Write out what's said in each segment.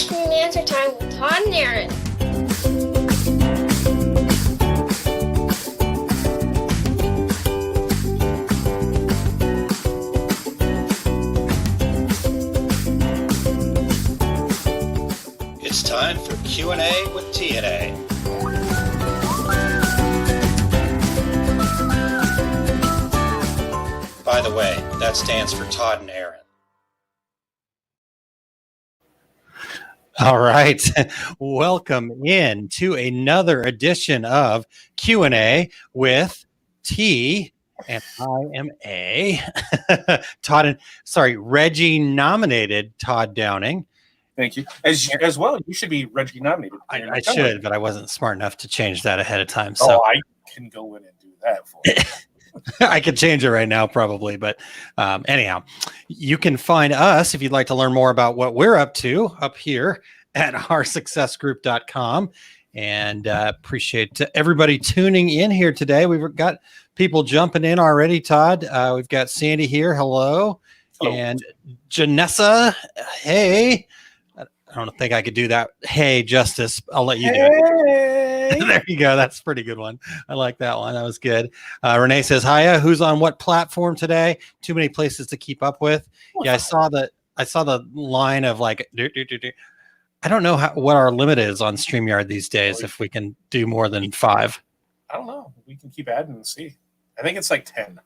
Question and answer time with Todd and Aaron. It's time for Q&A with TNA. By the way, that stands for Todd and Aaron. All right. Welcome in to another edition of Q&A with T and I am A. Reggie nominated Todd Downing. Thank you. As well, you should be Reggie nominated. I should, but I wasn't smart enough to change that ahead of time. So I can go in and do that for you. I could change it right now, probably. But anyhow, you can find us if you'd like to learn more about what we're up to up here at oursuccessgroup.com. And appreciate everybody tuning in here today. We've got people jumping in already, Todd. We've got Sandy here. Hello. And Janessa. Hey. I don't think I could do that. Hey, justice. I'll let you do it. There you go. That's a pretty good one. I like that one. That was good. Renee says, hiya. Who's on what platform today? Too many places to keep up with. Yeah, I saw the line of like, I don't know what our limit is on StreamYard these days, if we can do more than 5. I don't know. We can keep adding and see. I think it's like 10.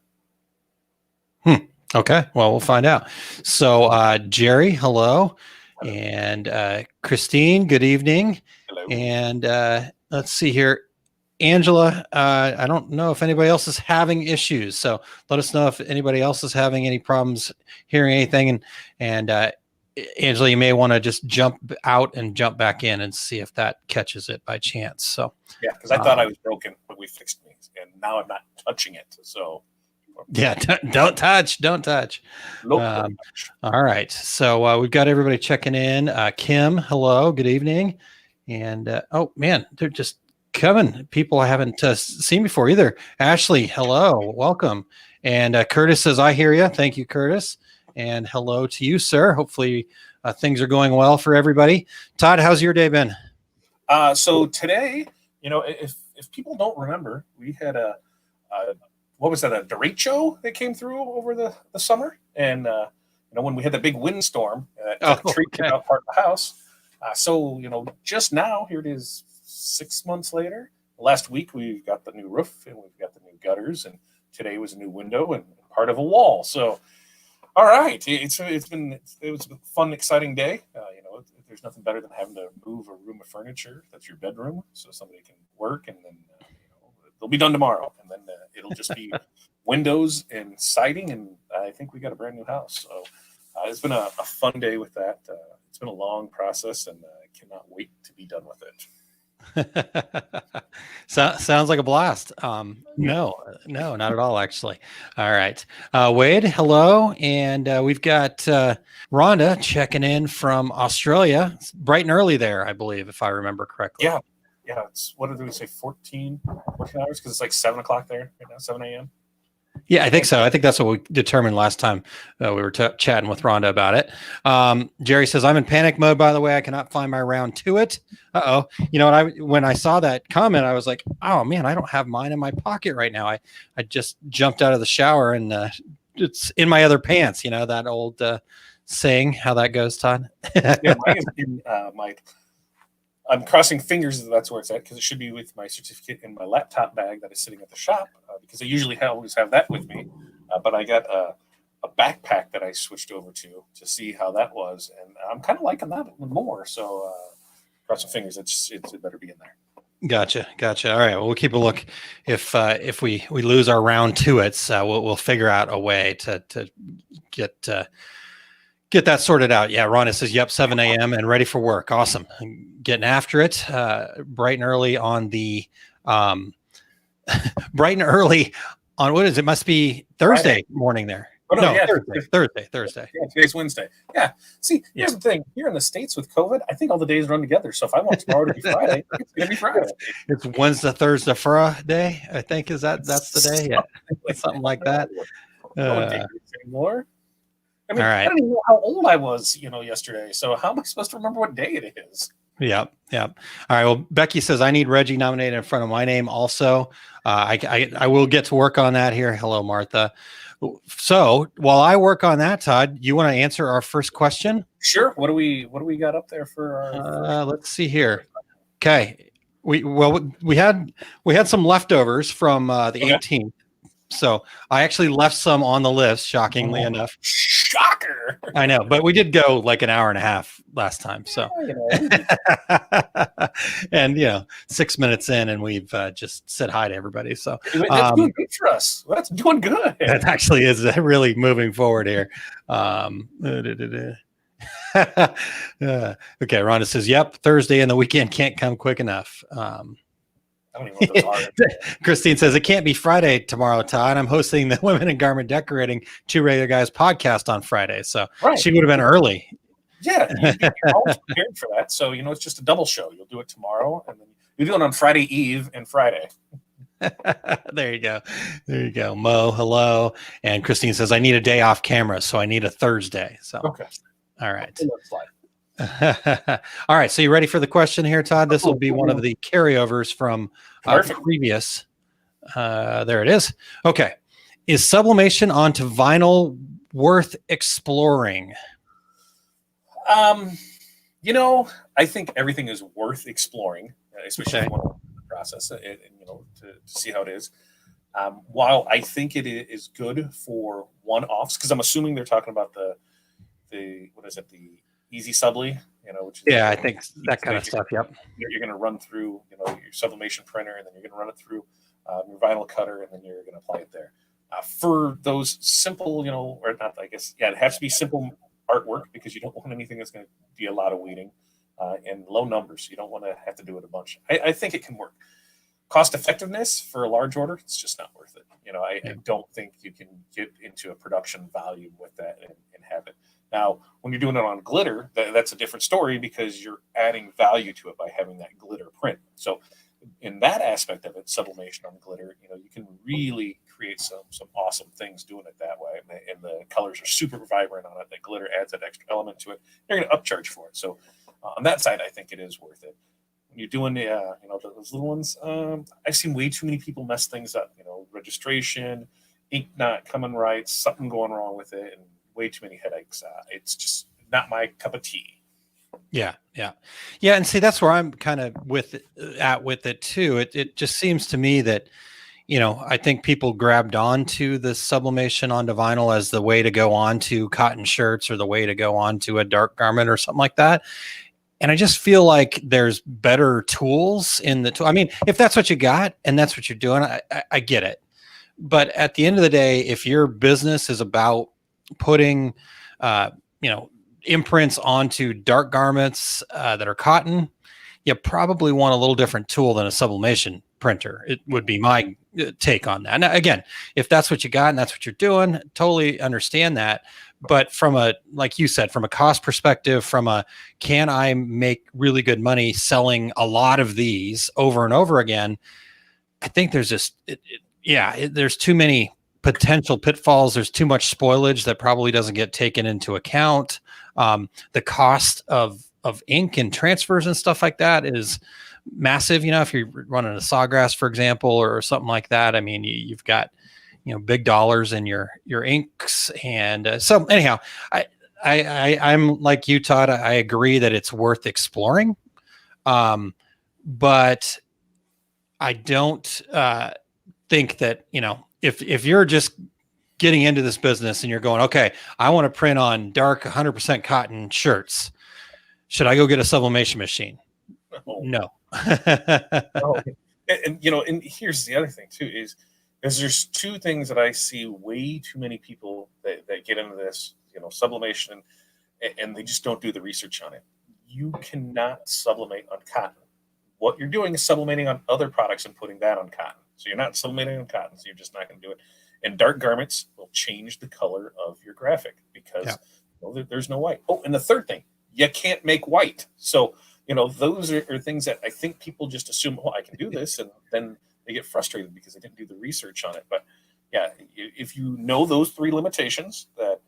Okay. Well, we'll find out. So Jerry, hello. And Christine, good evening. Hello. And let's see here. Angela, I don't know if anybody else is having issues. So let us know if anybody else is having any problems hearing anything. And Angela, you may want to just jump out and jump back in and see if that catches it by chance. So yeah, because I thought I was broken, but we fixed me. And now I'm not touching it. So yeah, don't touch. Nope. All right. So we've got everybody checking in. Kim, hello, good evening. And oh man, they're just coming. People I haven't seen before either. Ashley, hello, welcome. And Curtis says, I hear you. Thank you, Curtis. And hello to you, sir. Hopefully things are going well for everybody. Todd, how's your day been? So today, if people don't remember, we had a what was that, a derecho that came through over the summer? And, when we had the big windstorm, took the tree out part of the house. So, just now, here it is 6 months later. Last week, we got the new roof and we've got the new gutters. And today was a new window and part of a wall. So, all right. It was a fun, exciting day. There's nothing better than having to move a room of furniture. That's your bedroom. So somebody can work and then, they'll be done tomorrow, and then it'll just be windows and siding, and I think we got a brand new house. So it's been a fun day with that. It's been a long process, and I cannot wait to be done with it. Sounds like a blast. No, not at all, actually. All right. Wade, hello. And we've got Rhonda checking in from Australia. It's bright and early there, I believe, if I remember correctly. Yeah, it's, what did we say, 14 hours? Because it's like 7 o'clock there right now, 7 a.m. Yeah, I think so. I think that's what we determined last time we were chatting with Rhonda about it. Jerry says, I'm in panic mode, by the way. I cannot find my round to it. Uh-oh. You know what? When I saw that comment, I was like, oh, man, I don't have mine in my pocket right now. I just jumped out of the shower and it's in my other pants. That old saying, how that goes, Todd? Yeah, mine is in I'm crossing fingers that that's where it's at, because it should be with my certificate in my laptop bag that is sitting at the shop, because I usually always have that with me. But I got a backpack that I switched over to see how that was, and I'm kind of liking that one more. So crossing fingers, it better be in there. Gotcha. All right. Well, we'll keep a look. If we lose our round to it, we'll figure out a way to get that sorted out. Yeah, Rhonda says, yep, 7 a.m. and ready for work. Awesome. Getting after it. Bright and early on the bright and early on, what is it? Must be Thursday Friday morning there. Oh, no, yeah, Thursday. Yeah, today's Wednesday. Yeah. See, here's the thing. Here in the States with COVID, I think all the days run together. So if I want tomorrow to be Friday, it's going to be Friday. It's Wednesday, Thursday, Friday, I think. That's the day? Yeah. Something like that. Anymore. I mean, All I right. don't even know how old I was, yesterday. So how am I supposed to remember what day it is? Yep. Yep. All right. Well, Becky says I need Reggie nominated in front of my name also. I will get to work on that here. Hello, Martha. So while I work on that, Todd, you want to answer our first question? Sure. What do we got up there for our Let's see here. Okay. We had some leftovers from the Okay. 18th. So I actually left some on the list, shockingly Oh, enough. shocker. I know, but we did go like an hour and a half last time. So, We did. and 6 minutes in, and we've just said hi to everybody. So That's doing good for us. That's doing good. that actually is really moving forward here. Okay, Rhonda says, "Yep, Thursday and the weekend can't come quick enough." I don't even know what those are. Christine says, "It can't be Friday tomorrow, Todd. I'm hosting the Women in Garment Decorating Two Regular Guys podcast on Friday, so Right. she would have been early." Yeah, you're always prepared for that. So it's just a double show. You'll do it tomorrow, and then you do it on Friday Eve and Friday. There you go. There you go. Mo, hello. And Christine says, "I need a day off camera, so I need a Thursday." So, Okay. all right. Let's slide. All right. So you ready for the question here, Todd? This will be one of the carryovers from Perfect. previous. There it is. Okay. Is sublimation onto vinyl worth exploring? I think everything is worth exploring, especially if you want to learn the process and to see how it is. While I think it is good for one-offs, because I'm assuming they're talking about the what is it, the Easy Subly, which is I think that kind of stuff. Yep. You're going to run through, your sublimation printer, and then you're going to run it through your vinyl cutter, and then you're going to apply it there. For those simple, or not, I guess, it has to be simple artwork because you don't want anything that's going to be a lot of weeding and low numbers. You don't want to have to do it a bunch. I think it can work. Cost effectiveness for a large order, it's just not worth it. I don't think you can get into a production volume with that and have it. Now, when you're doing it on glitter, that's a different story because you're adding value to it by having that glitter print. So in that aspect of it, sublimation on glitter, you can really create some awesome things doing it that way. And the colors are super vibrant on it. The glitter adds that extra element to it. You're going to upcharge for it. So on that side, I think it is worth it. When you're doing those little ones, I've seen way too many people mess things up. Registration, ink not coming right, something going wrong with it, and way too many headaches. It's just not my cup of tea. Yeah. And see, that's where I'm kind of with it too. It just seems to me that, I think people grabbed onto the sublimation onto vinyl as the way to go on to cotton shirts or the way to go on to a dark garment or something like that. And I just feel like there's better tools in the tool. I mean, if that's what you got and that's what you're doing, I get it. But at the end of the day, if your business is about putting, imprints onto dark garments that are cotton, you probably want a little different tool than a sublimation printer. It would be my take on that. Now, again, if that's what you got and that's what you're doing, totally understand that. But like you said, from a cost perspective, can I make really good money selling a lot of these over and over again? I think there's just, there's too many potential pitfalls. There's too much spoilage that probably doesn't get taken into account. The cost of ink and transfers and stuff like that is massive. If you're running a Sawgrass, for example, or something like that, I mean, you've got, big dollars in your inks. And so anyhow, I'm like you, Todd. I agree that it's worth exploring. But I don't think that, if you're just getting into this business and you're going, okay, I want to print on dark 100% cotton shirts. Should I go get a sublimation machine? No. Oh. And here's the other thing too, is there's two things that I see way too many people that get into this, sublimation and they just don't do the research on it. You cannot sublimate on cotton. What you're doing is sublimating on other products and putting that on cotton. So you're not sublimating on cotton, so you're just not going to do it. And dark garments will change the color of your graphic because there's no white. Oh, and the third thing, you can't make white. So, those are things that I think people just assume, I can do this. And then they get frustrated because they didn't do the research on it. But yeah, if you know those three limitations, that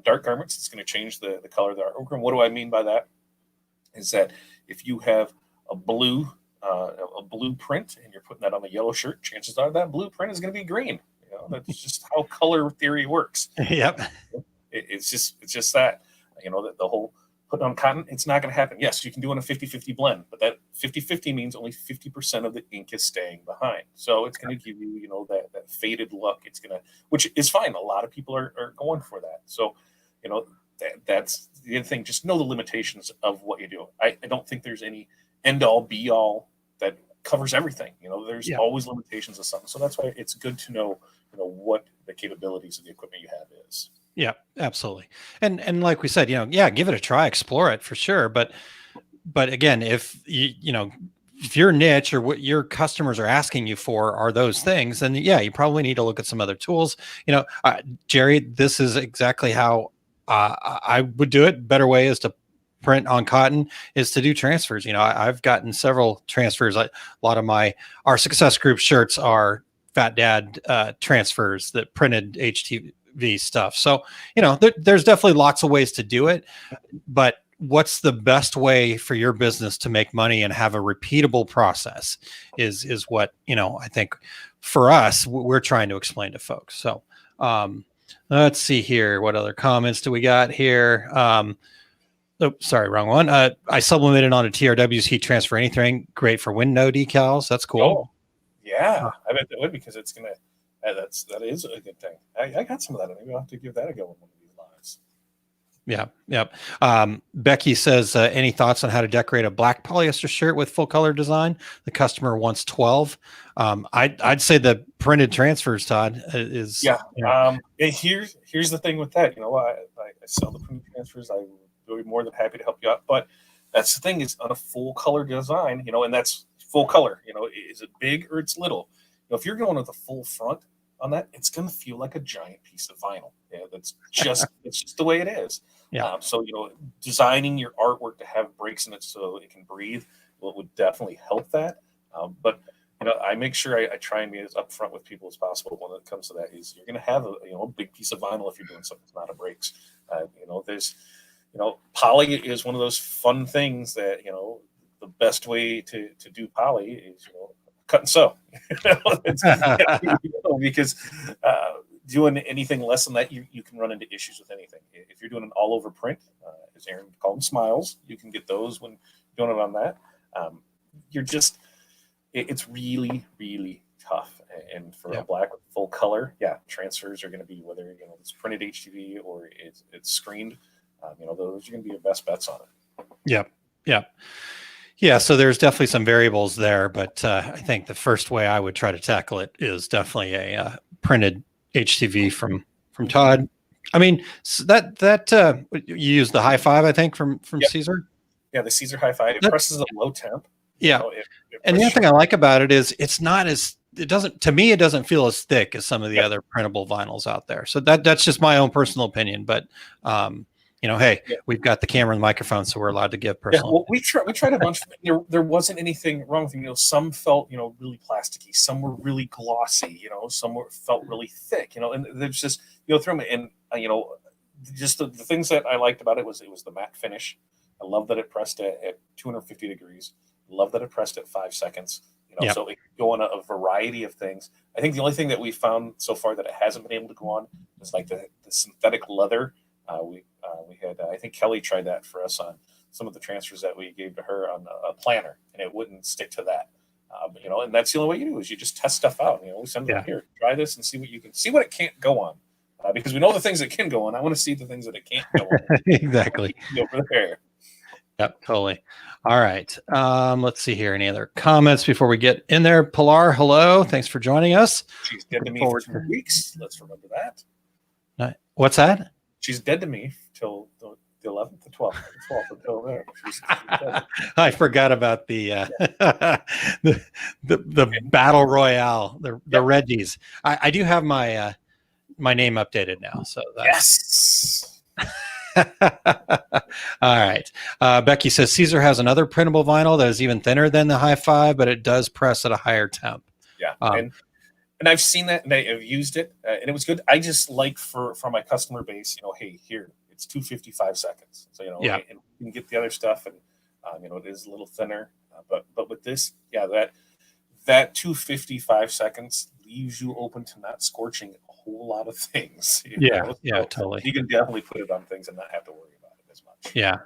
dark garments, it's going to change the color of the artwork. And what do I mean by that? Is that if you have a blue print and you're putting that on a yellow shirt, chances are that blue print is going to be green. That's just how color theory works. Yep. It's just that, the whole putting on cotton, it's not going to happen. Yes, you can do it in a 50-50 blend, but that 50-50 means only 50% of the ink is staying behind. So it's going to give you, that faded look. It's going to, which is fine. A lot of people are going for that. So, that's the other thing. Just know the limitations of what you do. I don't think there's any end all be all that covers everything. There's always limitations of something. So that's why it's good to know, what the capabilities of the equipment you have is. Yeah, absolutely. And like we said, give it a try, explore it for sure. But again, if if your niche or what your customers are asking you for are those things, then you probably need to look at some other tools. Jerry, this is exactly how I would do it. Better way is to print on cotton, is to do transfers. I've gotten several transfers. A lot of our Success Group shirts are Fat Dad transfers that printed HTV stuff. So, there's definitely lots of ways to do it, but what's the best way for your business to make money and have a repeatable process is what, I think for us, we're trying to explain to folks. So, let's see here. What other comments do we got here? Oh, sorry, wrong one. I sublimated onto TRW's heat transfer anything. Great for window decals. That's cool. Oh, yeah. I bet that would, because it's going to, that is a good thing. I got some of that. Maybe I'll have to give that a go in one of these lives. Yeah. Yep. Becky says, any thoughts on how to decorate a black polyester shirt with full color design? The customer wants 12. I'd say the printed transfers, Todd, is. Yeah. Here's the thing with that. I sell the printed transfers. I would be more than happy to help you out. But that's the thing, is on a full color design, and that's full color. Is it big or it's little? If you're going with a full front on that, it's going to feel like a giant piece of vinyl. Yeah, that's just it's just the way it is. Yeah. So designing your artwork to have breaks in it so it can breathe would definitely help that. But I make sure I try and be as upfront with people as possible when it comes to that. Is you're going to have a big piece of vinyl if you're doing something that's not a breaks. There's poly is one of those fun things that the best way to do poly is cut and sew. Because doing anything less than that, you can run into issues with anything. If you're doing an all over print, as Aaron called them, smiles, you can get those when doing it on that. It's really, really tough. And for a black with full color, transfers are going to be, whether it's printed HTV or it's screened. Those are going to be your best bets on it. Yep. Yeah, so there's definitely some variables there, but I think the first way I would try to tackle it is definitely a printed HTV from Todd. I mean, that you use the High 5, I think, from Caesar. Yeah, the Caesar High 5. It presses at low temp. Yeah, and the other thing I like about it is it doesn't feel as thick as some of the other printable vinyls out there. So that's just my own personal opinion, but. Hey, we've got the camera and the microphone, so we're allowed to give personal. Yeah, well, we tried a bunch. There wasn't anything wrong with them. Some felt really plasticky. Some were really glossy. Some felt really thick. And there's just through them, and just the things that I liked about it was the matte finish. I love that it pressed at 250 degrees. Love that it pressed at 5 seconds. So it could go on a variety of things. I think the only thing that we found so far that it hasn't been able to go on is like the synthetic leather. We had, I think Kelly tried that for us on some of the transfers that we gave to her on a planner, and it wouldn't stick to that. And that's the only way you do is you just test stuff out. We send them here, try this and see what it can't go on, because we know the things that can go on. I want to see the things that it can't go on. Exactly. Over there. Yep, totally. All right. Let's see here. Any other comments before we get in there? Pilar, hello. Thanks for joining us. She's dead to me for 2 weeks. Let's remember that. What's that? She's dead to me till the 11th, the 12th, until there. She's dead. I forgot about the battle royale, the Reggies. I do have my my name updated now, so yes. All right. Becky says Caesar has another printable vinyl that is even thinner than the High 5, but it does press at a higher temp. Yeah, and And I've seen that, and I've used it, and it was good. I just like for my customer base, hey, here it's 255 seconds. So and you can get the other stuff, and it is a little thinner, but with this, that 255 seconds leaves you open to not scorching a whole lot of things. So totally. You can definitely put it on things and not have to worry about it as much. Yeah.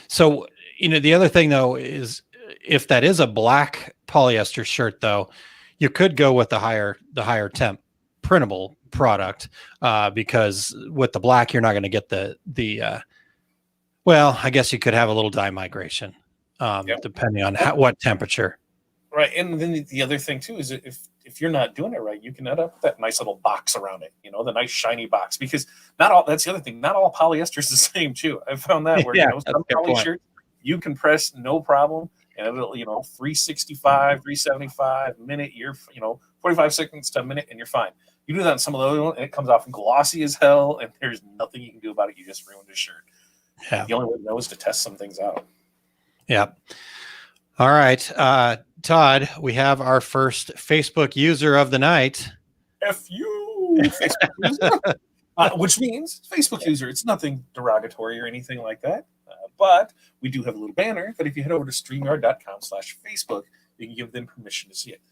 So the other thing though is if that is a black polyester shirt, though, you could go with the higher temp printable product because with the black you're not going to get the well, I guess you could have a little dye migration depending on what temperature. Right, and then the other thing too is if you're not doing it right, you can end up with that nice little box around it, the nice shiny box. Because that's the other thing. Not all polyester is the same too. I found that where some poly shirts you can press no problem, and it'll 365, 375 minute. You're 45 seconds to a minute, and you're fine. You do that on some of the other ones, and it comes off glossy as hell, and there's nothing you can do about it. You just ruined a shirt. Yeah. The only way to know is to test some things out. Yeah. All right, Todd, we have our first Facebook user of the night. F you, Facebook user. Which means Facebook user. It's nothing derogatory or anything like that. But we do have a little banner that if you head over to StreamYard.com/Facebook, you can give them permission to see it.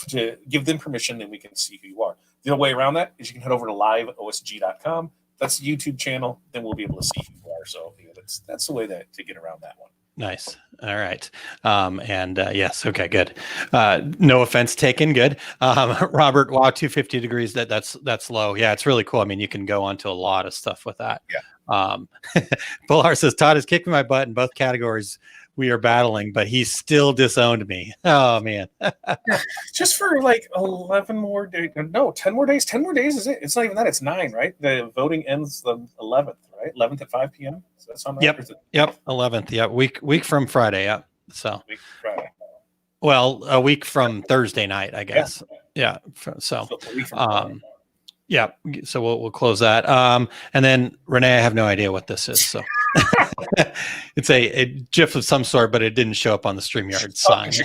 To give them permission, then we can see who you are. The other way around that is you can head over to liveosg.com. That's the YouTube channel. Then we'll be able to see who you are. So that's the way to get around that one. Nice. All right. Yes. Okay, good. No offense taken. Good. Robert, wow, 250 degrees. That's low. Yeah, it's really cool. I mean, you can go onto a lot of stuff with that. Yeah. Bullhar says, Todd is kicking my butt in both categories we are battling, but he still disowned me. Oh man. Just for like 11 more days. No, 10 more days. 10 more days is it? It's not even that. It's 9, right? The voting ends the 11th, right? 11th at 5 p.m. So that's on Yep. 11th. Yep. Week from Friday. Yep. So week Friday. Well, a week from Thursday night, I guess. Yeah. So a week from yeah. So we'll close that. And then Renee, I have no idea what this is. So it's a GIF of some sort, but it didn't show up on the StreamYard side.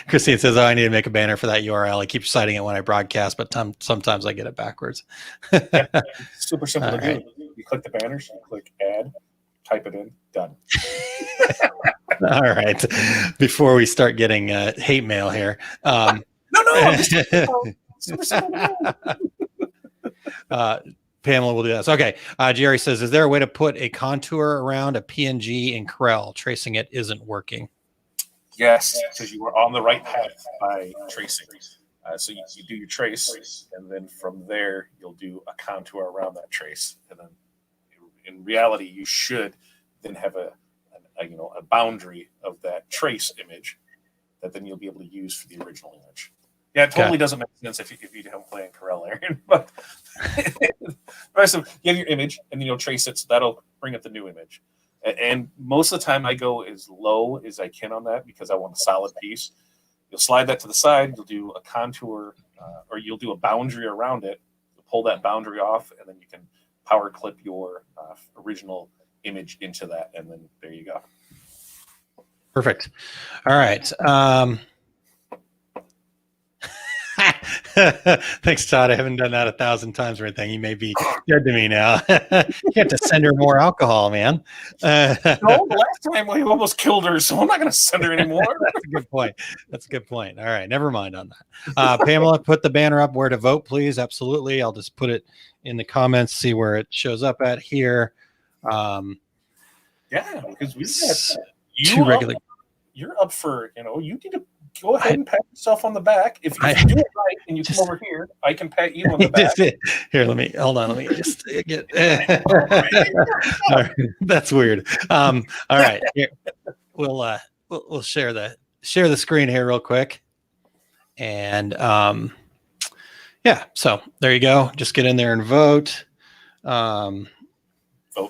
Christine says, I need to make a banner for that URL. I keep citing it when I broadcast, but sometimes I get it backwards. Super simple to do. You click the banners, you click add, type it in, done. All right. Before we start getting hate mail here. No. Super simple. Pamela will do that. So, okay. Jerry says, is there a way to put a contour around a PNG in Corel? Tracing it isn't working. Yes, because you were on the right path by tracing. So you do your trace, and then from there, you'll do a contour around that trace. And then in reality, you should then have a boundary of that trace image that then you'll be able to use for the original image. Yeah, it totally doesn't make sense if you don't play in Corel, Aaron. But the rest of you have your image, and then you'll trace it, so that'll bring up the new image. And most of the time, I go as low as I can on that because I want a solid piece. You'll slide that to the side. You'll do a contour, or you'll do a boundary around it. You'll pull that boundary off, and then you can power clip your original image into that, and then there you go. Perfect. All right. Thanks, Todd. I haven't done that 1,000 times or anything. You may be dead to me now. You have to send her more alcohol, man. No, the last time we almost killed her, so I'm not going to send her anymore. That's a good point. All right. Never mind on that. Pamela, put the banner up where to vote, please. Absolutely. I'll just put it in the comments, see where it shows up at here. Yeah, because we've got two regular. You're up for, you need to go ahead and pat yourself on the back. If you do it right and you come over here, I can pat you on the back. Here, let me just get. That's weird. All right, here, we'll share the screen here real quick, and so there you go. Just get in there and vote. Vote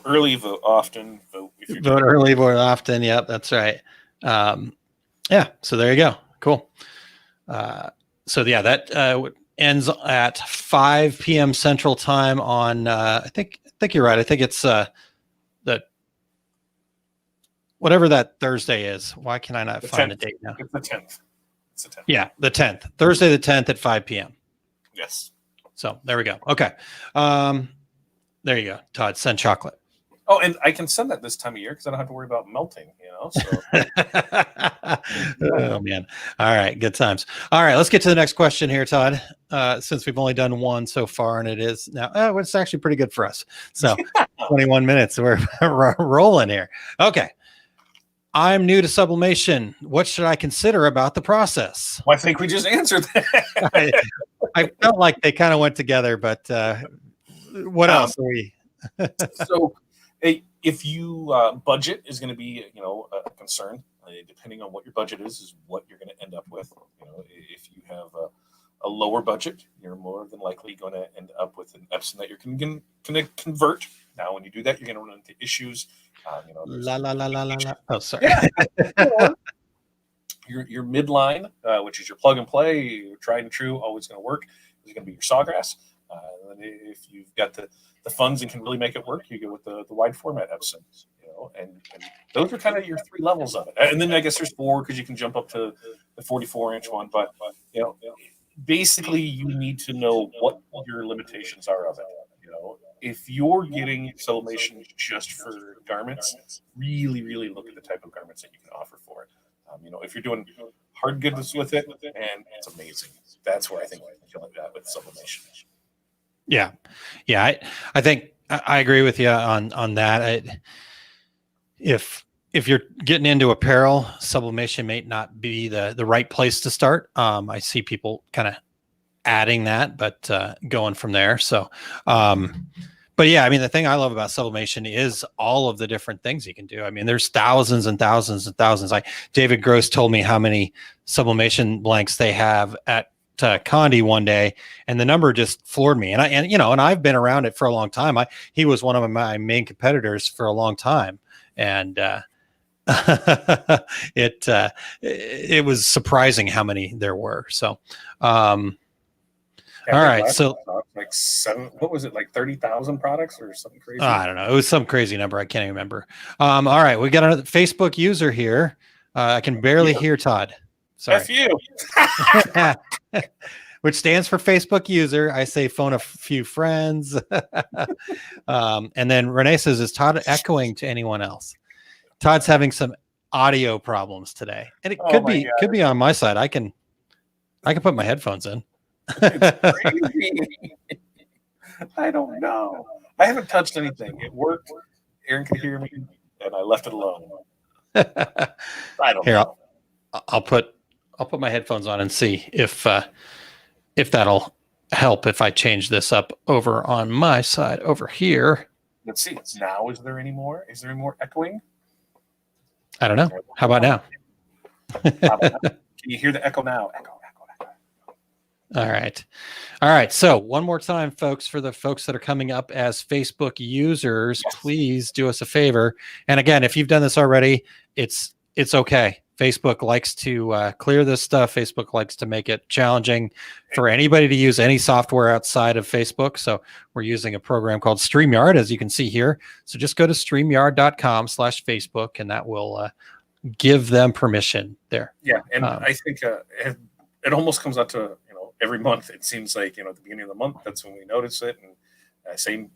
early, vote often. Vote early, vote often. Yep, that's right. So there you go. Cool. That ends at 5 p.m. Central Time on. I think you're right. I think it's the whatever that Thursday is. Why can I not The find 10th. the date now? It's the 10th. It's the 10th. Yeah, the 10th, Thursday the 10th at 5 p.m. Yes. So there we go. Okay. There you go. Todd, send chocolate. Oh, and I can send that this time of year because I don't have to worry about melting, So Oh man. All right. Good times. All right. Let's get to the next question here, Todd. Since we've only done one so far, and it is now, it's actually pretty good for us. So 21 minutes. We're rolling here. Okay. I'm new to sublimation. What should I consider about the process? Well, I think we just answered that. I felt like they kind of went together, but what else are we? So if you budget is going to be a concern, depending on what your budget is what you're going to end up with. If you have a lower budget, you're more than likely going to end up with an Epson that you're going to convert. Now when you do that, you're going to run into issues. La la la la la la. Oh, sorry. Yeah. your midline, which is your plug and play, your tried and true, always going to work, is going to be your Sawgrass. And if you've got the funds and can really make it work, you go with the wide format Epsons, and those are kind of your three levels of it. And then I guess there's four because you can jump up to the 44-inch one. But basically you need to know what your limitations are of it. If you're getting sublimation just for garments, really, really look at the type of garments that you can offer for it. If you're doing hard goods with it, and it's amazing. That's where I think you can kill it with sublimation. Yeah. I think I agree with you on that. If you're getting into apparel, sublimation may not be the right place to start. I see people kind of adding that, but going from there. So, but yeah, the thing I love about sublimation is all of the different things you can do. There's thousands and thousands and thousands. Like David Gross told me how many sublimation blanks they have at Condi one day, and the number just floored me. And I've been around it for a long time. He was one of my main competitors for a long time, and it was surprising how many there were. So, all right. So like what was it, like 30,000 products or something crazy? I don't know. It was some crazy number. I can't even remember. All right. We got another Facebook user here. I can barely hear Todd. Sorry. F you. Which stands for Facebook user. I say phone a few friends. And then Renee says, is Todd echoing to anyone else? Todd's having some audio problems today. And it could be on my side. I can put my headphones in. It's crazy. I don't know. I haven't touched anything. It worked. Aaron could hear me, and I left it alone. I don't know. I'll put my headphones on and see if that'll help if I change this up over on my side over here. Let's see. Now, is there any more? Is there any more echoing? I don't know. How about now? Can you hear the echo now? Echo. All right. So one more time, folks, for the folks that are coming up as Facebook users, please do us a favor. And again, if you've done this already, it's okay. Facebook likes to clear this stuff. Facebook likes to make it challenging for anybody to use any software outside of Facebook. So we're using a program called StreamYard, as you can see here. So just go to StreamYard.com/Facebook, and that will give them permission there. Yeah, and I think it almost comes out to every month. It seems like at the beginning of the month, that's when we notice it, and same,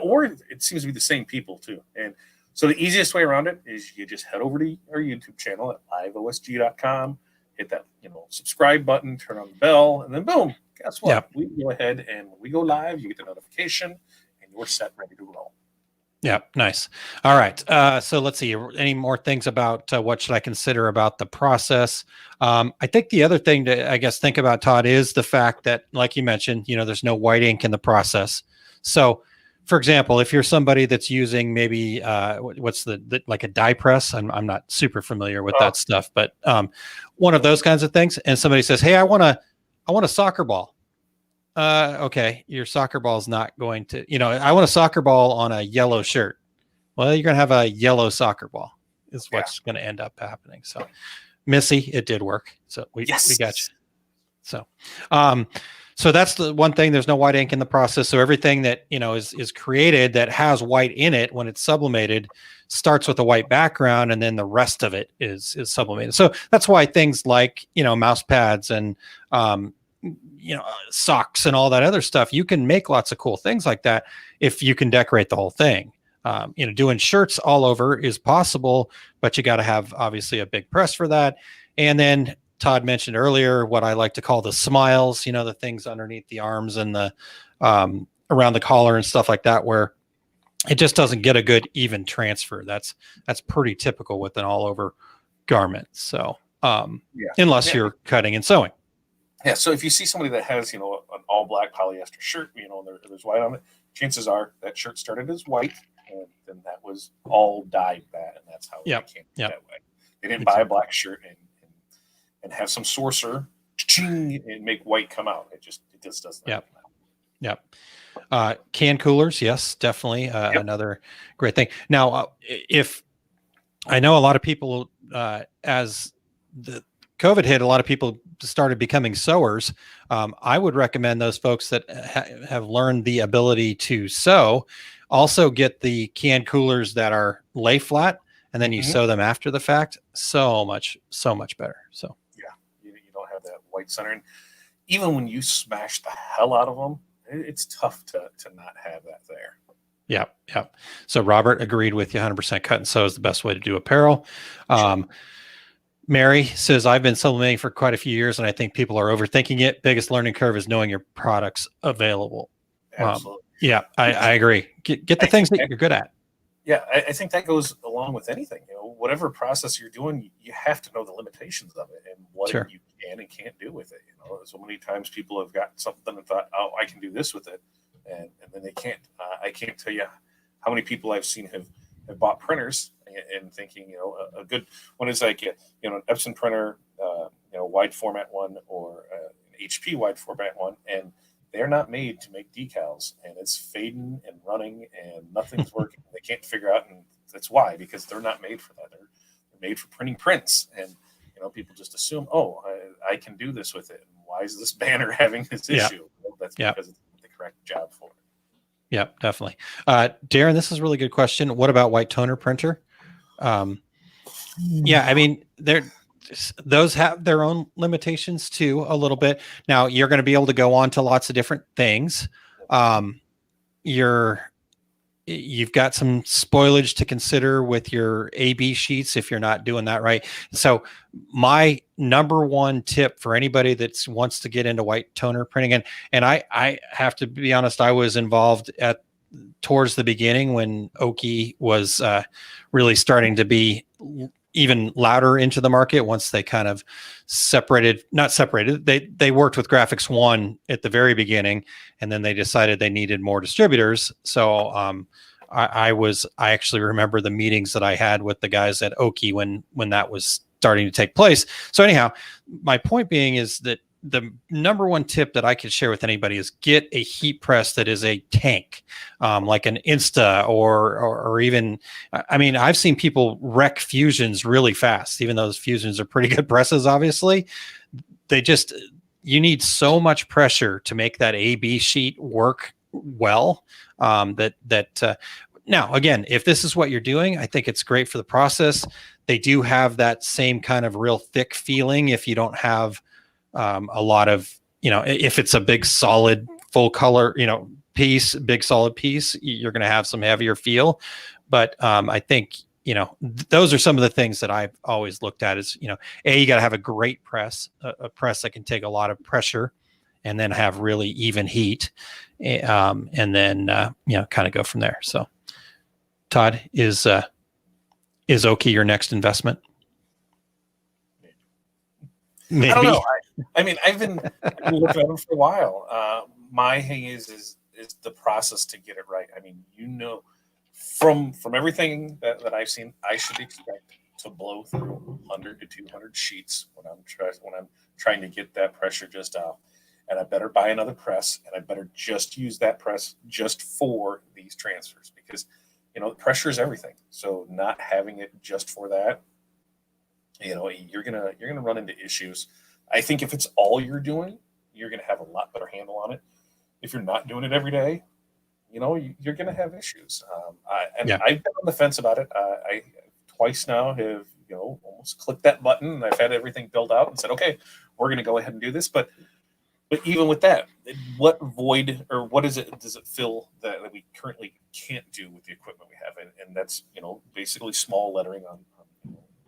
or it seems to be the same people too. And so the easiest way around it is you just head over to our YouTube channel at liveosg.com, hit that subscribe button, turn on the bell, and then boom, guess what? Yep. We go ahead, and when we go live, you get the notification, and you're set, ready to roll. Yeah, nice. All right. So let's see. Any more things about what should I consider about the process? I think the other thing to, I guess, think about, Todd, is the fact that, like you mentioned, there's no white ink in the process. So, for example, if you're somebody that's using maybe what's the like a die press, I'm not super familiar with that stuff, but one of those kinds of things, and somebody says, "Hey, I want a soccer ball." Okay, your soccer ball is not going to, I want a soccer ball on a yellow shirt. Well, you're going to have a yellow soccer ball is what's going to end up happening. So Missy, it did work. So we got you. So So that's the one thing. There's no white ink in the process. So everything that, is created that has white in it when it's sublimated starts with a white background, and then the rest of it is sublimated. So that's why things like, mouse pads and, socks and all that other stuff, you can make lots of cool things like that if you can decorate the whole thing. Doing shirts all over is possible, but you got to have obviously a big press for that. And then Todd mentioned earlier what I like to call the smiles, the things underneath the arms and the around the collar and stuff like that, where it just doesn't get a good even transfer. That's pretty typical with an all over garment. So unless you're cutting and sewing. Yeah. So if you see somebody that has, an all black polyester shirt, there's white on it, chances are that shirt started as white, and then that was all dyed that, and that's how it came that way. They didn't buy a black shirt and have some sorcerer and make white come out. It just doesn't. Yep. Can coolers, yes, definitely another great thing. Now, if I know a lot of people, as the COVID hit, a lot of people started becoming sewers. I would recommend those folks that have learned the ability to sew also get the can coolers that are lay flat, and then you sew them after the fact. So much better. So you don't have that white center, and even when you smash the hell out of them, it's tough to not have that there. Yeah. So Robert agreed with you 100%. Cut and sew is the best way to do apparel. Sure. Mary says, I've been sublimating for quite a few years, and I think people are overthinking it. Biggest learning curve is knowing your product's available. Absolutely. I agree. Get the things that you're good at. Yeah, I think that goes along with anything. Whatever process you're doing, you have to know the limitations of it and what you can and can't do with it. So many times people have got something and thought, oh, I can do this with it, and then they can't. I can't tell you how many people I've seen have bought printers and thinking, a good one is like, an Epson printer, wide format one, or an HP wide format one, and they're not made to make decals, and it's fading and running and nothing's working. They can't figure out, and that's why, because they're not made for that. They're made for printing prints, and people just assume, oh, I can do this with it. And why is this banner having this issue? Well, that's because it's the correct job for it. Yeah, definitely. Darren, this is a really good question. What about white toner printer? I mean, those have their own limitations too, a little bit. Now you're going to be able to go on to lots of different things. You've got some spoilage to consider with your AB sheets if you're not doing that right. So my number one tip for anybody that wants to get into white toner printing, and I have to be honest, I was involved towards the beginning when Oki was really starting to be even louder into the market once they kind of not separated. They worked with Graphics One at the very beginning, and then they decided they needed more distributors. So I actually remember the meetings that I had with the guys at Oki when that was starting to take place. So anyhow, my point being is that the number one tip that I could share with anybody is get a heat press that is a tank, like an Insta or even, I mean, I've seen people wreck Fusions really fast, even though those Fusions are pretty good presses, obviously. You need so much pressure to make that AB sheet work well. Now, again, if this is what you're doing, I think it's great for the process. They do have that same kind of real thick feeling if you don't have a lot of, if it's a big solid full color, piece, big solid piece, you're going to have some heavier feel. But I think, those are some of the things that I've always looked at is, you got to have a great press, a press that can take a lot of pressure and then have really even heat. And then, kind of go from there. So Todd, is Oki your next investment? Maybe. I don't know. I mean, I've been looking at them for a while. My thing is the process to get it right. I mean, from everything that I've seen, I should expect to blow through 100 to 200 sheets when I'm trying to get that pressure just out. And I better buy another press, and I better just use that press just for these transfers because pressure is everything. So not having it just for that, you're gonna run into issues. I think if it's all you're doing, you're going to have a lot better handle on it. If you're not doing it every day, you're going to have issues. I've been on the fence about it. I twice now have, almost clicked that button, and I've had everything built out and said, okay, we're going to go ahead and do this. But even with that, what void or what does it fill that we currently can't do with the equipment we have? And that's, basically small lettering on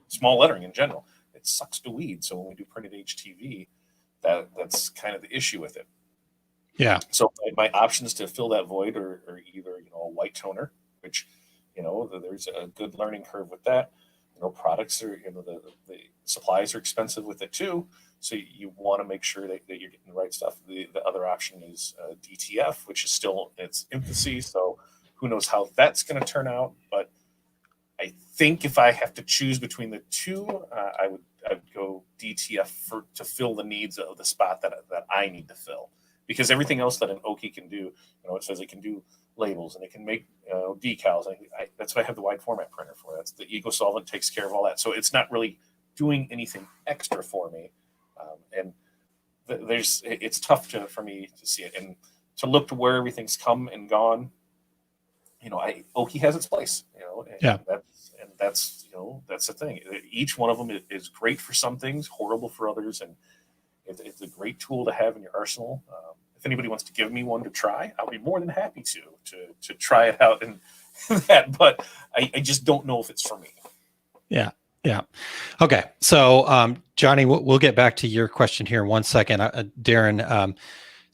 small lettering in general. It sucks to weed. So when we do printed HTV, that's kind of the issue with it. Yeah. So my options to fill that void are either, a white toner, which, there's a good learning curve with that. Products are, the supplies are expensive with it too. So you want to make sure that you're getting the right stuff. The other option is DTF, which is still in its infancy. So who knows how that's going to turn out. But I think if I have to choose between the two, I would go DTF to fill the needs of the spot that I need to fill. Because everything else that an Oki can do, it says it can do labels and it can make decals. That's what I have the wide format printer for. That's the Eco Solvent takes care of all that. So it's not really doing anything extra for me. It's tough for me to see it and to look to where everything's come and gone. Oki has its place. That's the thing. Each one of them is great for some things, horrible for others, and it's a great tool to have in your arsenal. If anybody wants to give me one to try, I'll be more than happy to try it out and that. But I just don't know if it's for me. Yeah. Yeah. Okay. So, Johnny, we'll get back to your question here in 1 second. Darren.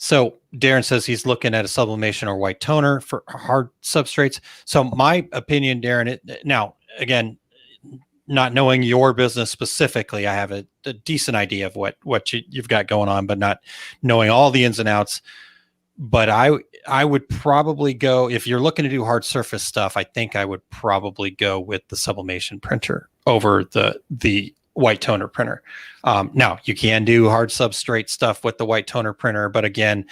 So Darren says he's looking at a sublimation or white toner for hard substrates. So my opinion, Darren, now, again, not knowing your business specifically, I have a decent idea of what you've got going on, but not knowing all the ins and outs. But I would probably go, if you're looking to do hard surface stuff, I think I would probably go with the sublimation printer over the white toner printer. Now you can do hard substrate stuff with the white toner printer, but again,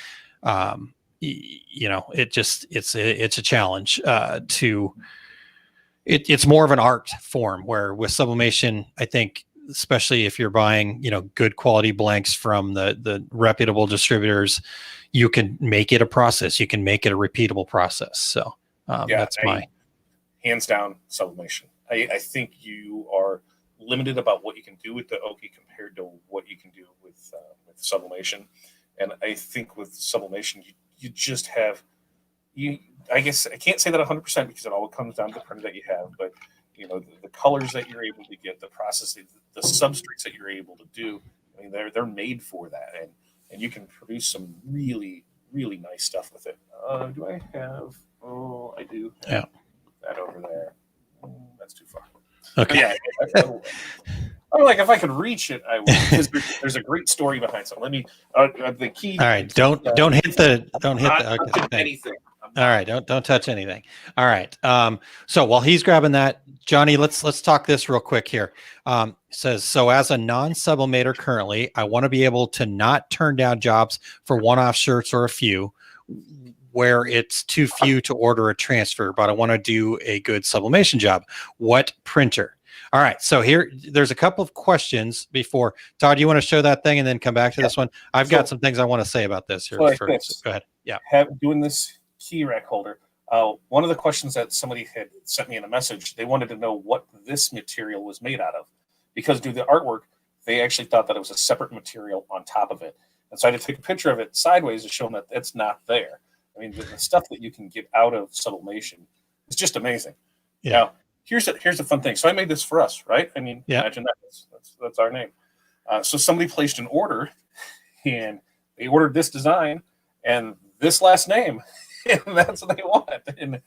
it's a challenge it's more of an art form, where with sublimation, I think, especially if you're buying, good quality blanks from the reputable distributors, you can make it a process. You can make it a repeatable process. So that's hands down sublimation. I think you are limited about what you can do with the Oki compared to what you can do with sublimation. And I think with sublimation, you just have I guess I can't say that 100% because it all comes down to the printer that you have, but the colors that you're able to get, the processing, the substrates that you're able to do, I mean, they're made for that, and you can produce some really, really nice stuff with it. Do I have? Oh, I do. Yeah. That over there. That's too far. Okay. I'm like, if I could reach it, I would. Because there's a great story behind it. Let me. The key. All right. Don't hit the anything. All right, don't touch anything. All right. So while he's grabbing that, Johnny, let's talk this real quick here. Says, so as a non-sublimator currently, I want to be able to not turn down jobs for one-off shirts or a few where it's too few to order a transfer, but I want to do a good sublimation job. What printer? All right. So there's a couple of questions before. Todd, you want to show that thing and then come back to this one? I've got some things I want to say about this here. Go ahead. Yeah. Doing this key rack holder. One of the questions that somebody had sent me in a message, they wanted to know what this material was made out of, because due to the artwork, they actually thought that it was a separate material on top of it. And so I had to take a picture of it sideways to show them that it's not there. I mean, the stuff that you can get out of sublimation is just amazing. Yeah. Now, here's the fun thing. So I made this for us, right? I mean, Imagine that. That's our name. So somebody placed an order, and they ordered this design and this last name. And that's what they want. And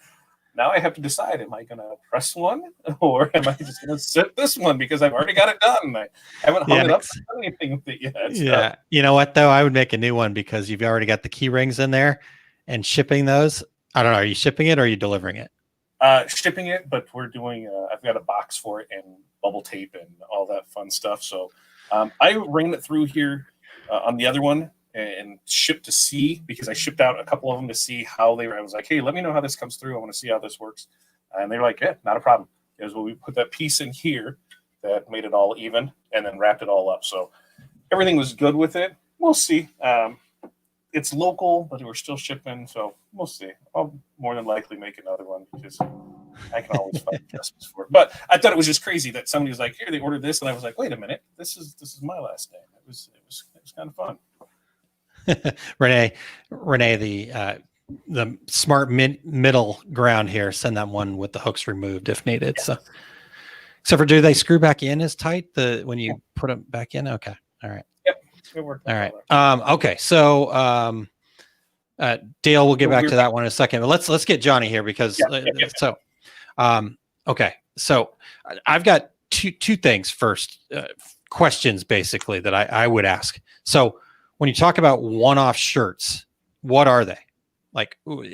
now I have to decide, am I going to press one or am I just going to sit this one because I've already got it done? I haven't hung it up or anything with it yet. Yeah. You know what, though? I would make a new one because you've already got the key rings in there, and shipping those. I don't know. Are you shipping it or are you delivering it? Shipping it, but we're doing, I've got a box for it and bubble tape and all that fun stuff. So I ran it through here on the other one and shipped to see, because I shipped out a couple of them to see how they were. I was like, hey, let me know how this comes through. I want to see how this works. And they were like, yeah, not a problem. It was when we put that piece in here that made it all even and then wrapped it all up. So everything was good with it. we'll see. It's local, but we're still shipping, so we'll see. I'll more than likely make another one because I can always find adjustments for it. But I thought it was just crazy that somebody was like, "Here, they ordered this," and I was like, "Wait a minute, this is my last name." It was kind of fun. Renee, the smart middle ground here. Send that one with the hooks removed if needed. So, except for, do they screw back in as tight when you put them back in? Okay, all right. Yep, it worked. All right. Okay, so Dale, we'll get back to that one in a second. But let's get Johnny here because so okay, so I've got two things first, questions basically that I would ask. So when you talk about one-off shirts, what are they? Like, do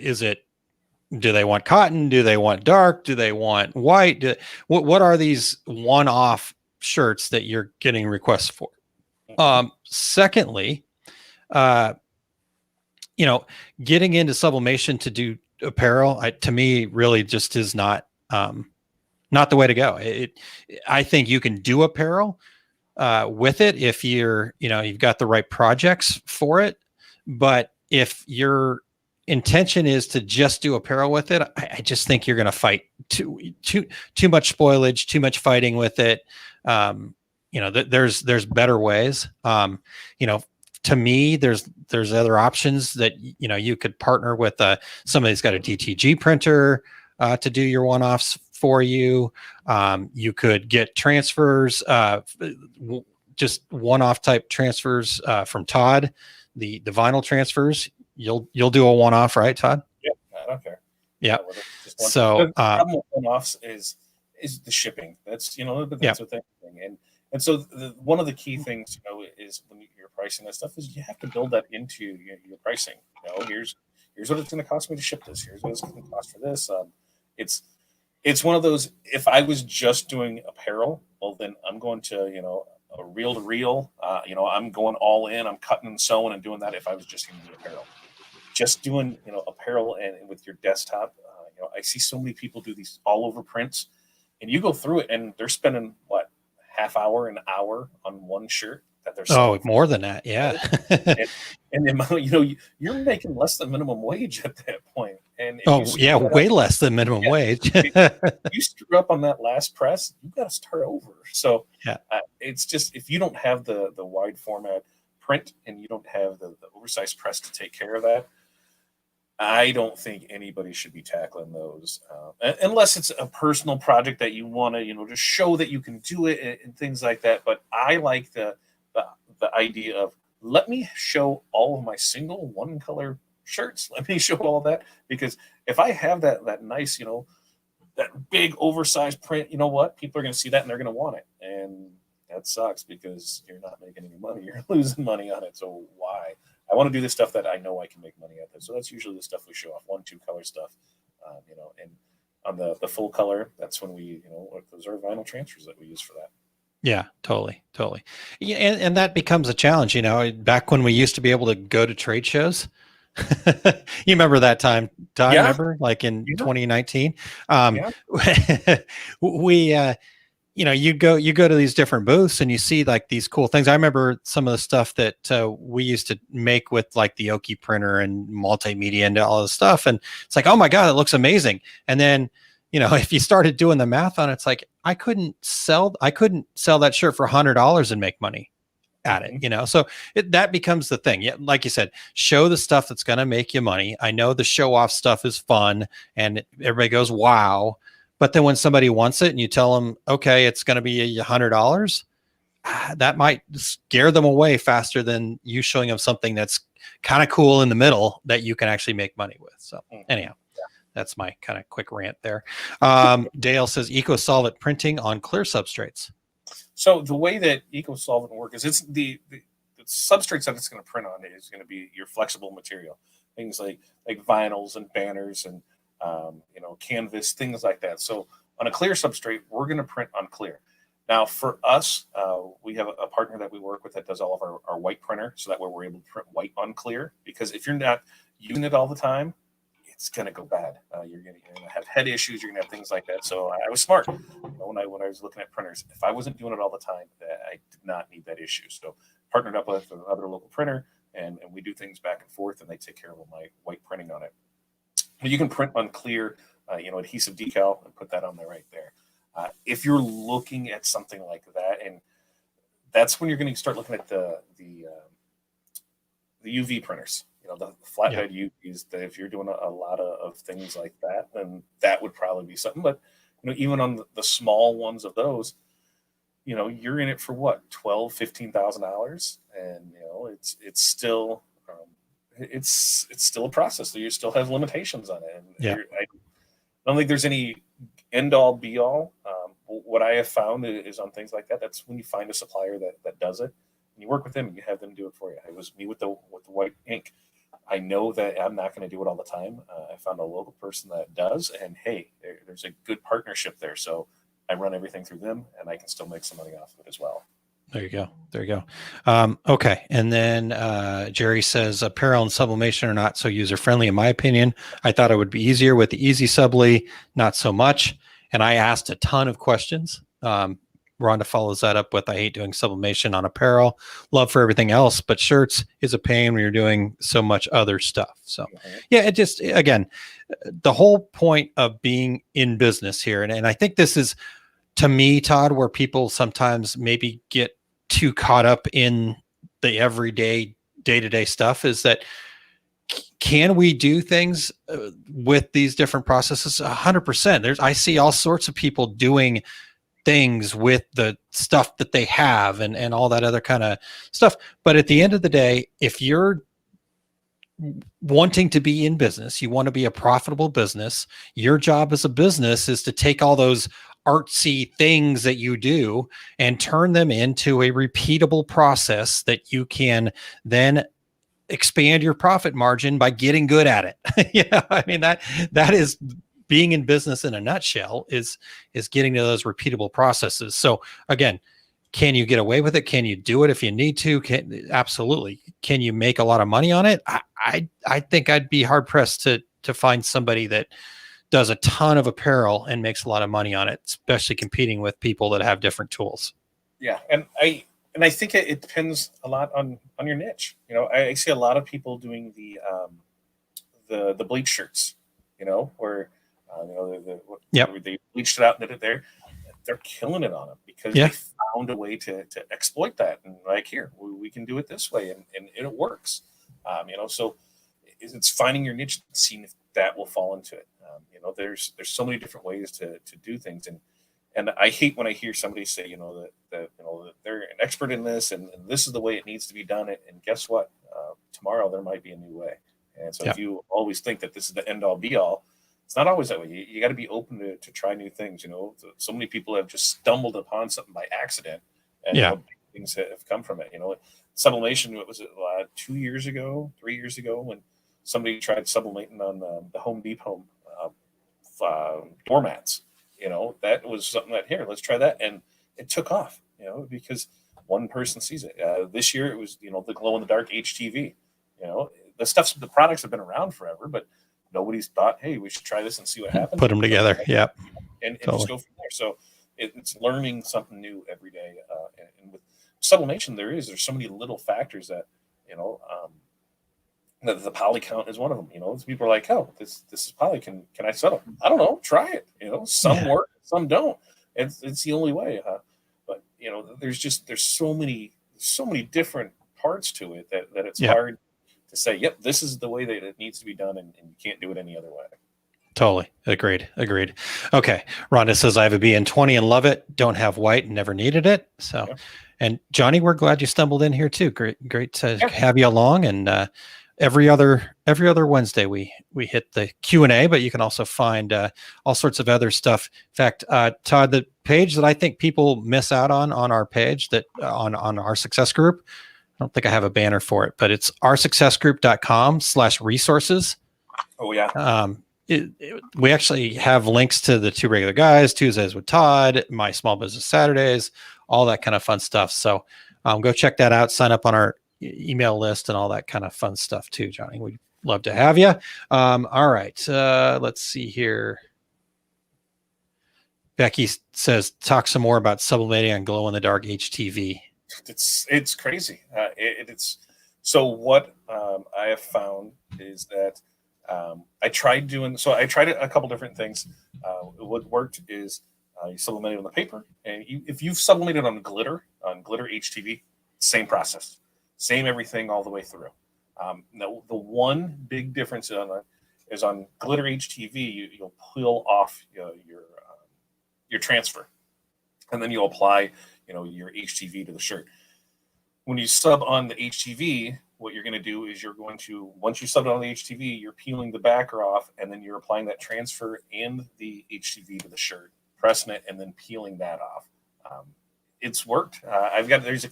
they want cotton? Do they want dark? Do they want white? What are these one-off shirts that you're getting requests for? Secondly, getting into sublimation to do apparel, to me, really just is not the way to go. I think you can do apparel with it if you've got the right projects for it. But if your intention is to just do apparel with it, I just think you're going to fight too much spoilage, too much fighting with it. There's better ways. To me, there's other options that you could partner with. Somebody's got a DTG printer to do your one-offs for you. You could get transfers, just one-off type transfers from Todd, the vinyl transfers. You'll do a one-off, right, Todd? Yeah, I don't care. Yeah. So the problem with one-offs is the shipping. That's that's what thing. And so one of the key things is when you're pricing that stuff is you have to build that into your pricing. Here's what it's going to cost me to ship this. Here's what it's going to cost for this. It's one of those. If I was just doing apparel, well, then I'm going to a reel to reel. I'm going all in. I'm cutting and sewing and doing that. If I was just going to do apparel, just doing apparel and with your desktop, I see so many people do these all over prints, and you go through it and they're spending what, half hour, an hour on one shirt that they're selling. Oh, more than that, yeah. and you're making less than minimum wage at that point. And way less than minimum wage. You screw up on that last press, you got to start over. So it's just, if you don't have the wide format print and you don't have the oversized press to take care of that, I don't think anybody should be tackling those unless it's a personal project that you want to, just show that you can do it and things like that. But I like the idea of, let me show all of my single one color shirts. Let me show all that, because if I have that nice, that big oversized print, you know what? People are going to see that and they're going to want it. And that sucks because you're not making any money. You're losing money on it. So why? I want to do the stuff that I know I can make money at. So that's usually the stuff we show off, 1-2 color stuff, and on the full color, that's when we, those are vinyl transfers that we use for that. Yeah, totally. Yeah, and that becomes a challenge, back when we used to be able to go to trade shows. You remember that time, Todd? Yeah. Remember, like in 2019? We you go to these different booths and you see like these cool things. I remember some of the stuff that we used to make with like the Oki printer and multimedia and all this stuff. And it's like, oh my God, it looks amazing. And then, if you started doing the math on it, it's like, I couldn't sell that shirt for $100 and make money at it, so that becomes the thing. Yeah, like you said, show the stuff that's going to make you money. I know the show off stuff is fun and everybody goes, wow. But then when somebody wants it and you tell them, okay, it's going to be $100, that might scare them away faster than you showing them something that's kind of cool in the middle that you can actually make money with. So anyhow, that's my kind of quick rant there. Dale says EcoSolvent printing on clear substrates. So the way that EcoSolvent works is it's the substrates that it's going to print on is going to be your flexible material, things like vinyls and banners and canvas, things like that. So on a clear substrate, we're going to print on clear. Now for us, we have a partner that we work with that does all of our white printer, so that way we're able to print white on clear, because if you're not using it all the time, it's going to go bad. You're going to have head issues. You're going to have things like that. So I was smart when I was looking at printers. If I wasn't doing it all the time, I did not need that issue. So partnered up with another local printer, and we do things back and forth, and they take care of all my white printing on it. But you can print on clear, adhesive decal and put that on there right there. If you're looking at something like that, and that's when you're going to start looking at the UV printers, the flathead UVs. That if you're doing a lot of things like that, then that would probably be something. But even on the small ones of those, you're in it for what, $12,000-$15,000, and it's still it's still a process. So you still have limitations on it. And I don't think there's any end all be all. What I have found is on things like that, that's when you find a supplier that does it, and you work with them and you have them do it for you. It was me with the white ink. I know that I'm not going to do it all the time. I found a local person that does, and hey, there's a good partnership there. So I run everything through them, and I can still make some money off of it as well. There you go. Okay. And then Jerry says apparel and sublimation are not so user friendly. In my opinion, I thought it would be easier with the Easy Subli, not so much. And I asked a ton of questions. Rhonda follows that up with, I hate doing sublimation on apparel, love for everything else, but shirts is a pain when you're doing so much other stuff. So yeah, it just, again, the whole point of being in business here. And I think this is, to me, Todd, where people sometimes maybe get too caught up in the everyday, day-to-day stuff, is that can we do things with these different processes? 100%. I see all sorts of people doing things with the stuff that they have and all that other kind of stuff. But at the end of the day, if you're wanting to be in business, you want to be a profitable business, your job as a business is to take all those artsy things that you do and turn them into a repeatable process that you can then expand your profit margin by getting good at it. I mean, that is being in business in a nutshell, is getting to those repeatable processes. So again, can you get away with it? Can you do it if you need to? Absolutely. Can you make a lot of money on it? I think I'd be hard pressed to find somebody that does a ton of apparel and makes a lot of money on it, especially competing with people that have different tools. Yeah. And I think it depends a lot on your niche. I see a lot of people doing the bleach shirts, where they bleached it out and did it there. They're killing it on it because they found a way to exploit that. And like, here, we can do it this way, and it works. So it's finding your niche and seeing if that will fall into it. There's so many different ways to do things, and I hate when I hear somebody say, that they're an expert in this, and this is the way it needs to be done. And guess what? Tomorrow there might be a new way. And so if you always think that this is the end all be all, it's not always that way. You got to be open to try new things. So many people have just stumbled upon something by accident, and things have come from it. Sublimation. What was it? 2 years ago, 3 years ago, when somebody tried sublimating on the Home Depot doormats. That was something that, here, let's try that, and it took off. Because one person sees it. This year it was the glow in the dark HTV. The products have been around forever, but nobody's thought, hey, we should try this and see what happens. Put them together. Yeah. And just go from there. So it's learning something new every day. And with sublimation, there's so many little factors that, the poly count is one of them. People are like, oh, this is poly. Can I settle? I don't know. Try it. Some work, some don't. It's the only way. But there's so many different parts to it that it's hard to say, yep, this is the way that it needs to be done, and you can't do it any other way. Totally. Agreed. Okay. Rhonda says, I have a BN20 and love it. Don't have white and never needed it. So, and Johnny, we're glad you stumbled in here too. Great to have you along. And every other Wednesday we hit the Q&A, but you can also find all sorts of other stuff. In fact, Todd, the page that I think people miss out on our page, that on our success group, I don't think I have a banner for it, but it's oursuccessgroup.com/resources. Oh yeah. We actually have links to the Two Regular Guys, Tuesdays with Todd, My Small Business Saturdays, all that kind of fun stuff. So go check that out. Sign up on our email list and all that kind of fun stuff too, Johnny. We'd love to have you. All right. Let's see here. Becky says, talk some more about sublimating on glow in the dark HTV. It's crazy. It's so what I have found is that I tried a couple different things. What worked is you sublimate it on the paper, and if you've sublimated on glitter HTV, same process, same everything all the way through. Now the one big difference is on glitter HTV, you'll peel off your transfer, and then you'll apply your HTV to the shirt. When you sub on the HTV, what you're going to do is once you sub it on the HTV, you're peeling the backer off, and then you're applying that transfer and the HTV to the shirt, pressing it, and then peeling that off. It's worked. There's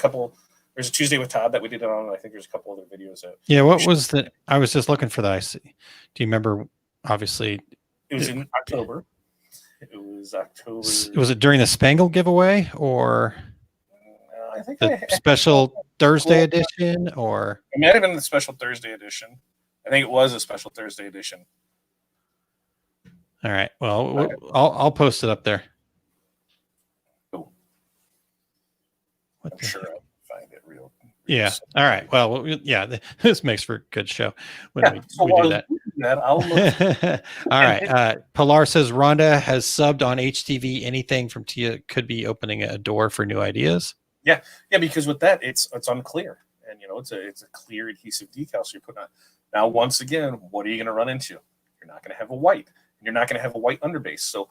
a Tuesday with Todd that we did it on. I think there's a couple other videos. Yeah. What was that? I was just looking for that. I see. Do you remember? Obviously, it was in October. It was October. Was it during the Spangle giveaway or I think the special Thursday edition, or it might have been the special Thursday edition. I think it was a special Thursday edition. All right. Well, I'll post it up there. Cool. I'm sure I'll find it real. Yeah. All right. Well, yeah. This makes for a good show when we do that. I'll look. All right. Pilar says Rhonda has subbed on HTV. Anything from Tia could be opening a door for new ideas. Yeah, because with that, it's unclear, and it's a clear adhesive decal. So you're putting on. Now, once again, what are you going to run into? You're not going to have a white, and you're not going to have a white underbase. So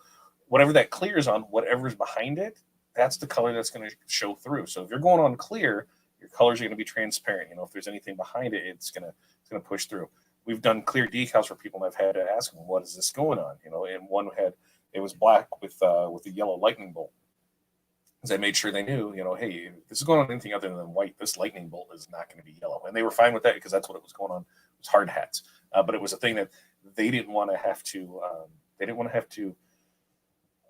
whatever that clears on, whatever's behind it, that's the color that's going to show through. So if you're going on clear, your colors are going to be transparent. If there's anything behind it, it's going to push through. We've done clear decals for people, and I've had to ask them, "What is this going on?" And one it was black with a yellow lightning bolt. I made sure they knew, hey, if this is going on anything other than white, this lightning bolt is not going to be yellow. And they were fine with that because that's what it was going on. It was hard hats. But it was a thing that they didn't want to have to,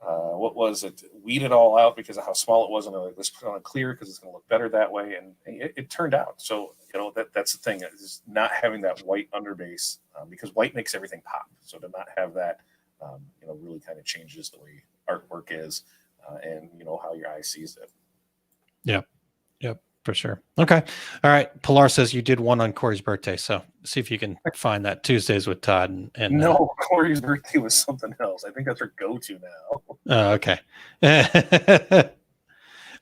what was it? Weed it all out because of how small it was. And they're like, let's put it on clear because it's going to look better that way. And it turned out. So, that's the thing, is not having that white underbase because white makes everything pop. So to not have that, really kind of changes the way artwork is. And how your eye sees it. Yep, for sure. Okay, all right. Pilar says you did one on Corey's birthday, so see if you can find that Tuesdays with Todd. And no, Corey's birthday was something else. I think that's her go-to now. Okay.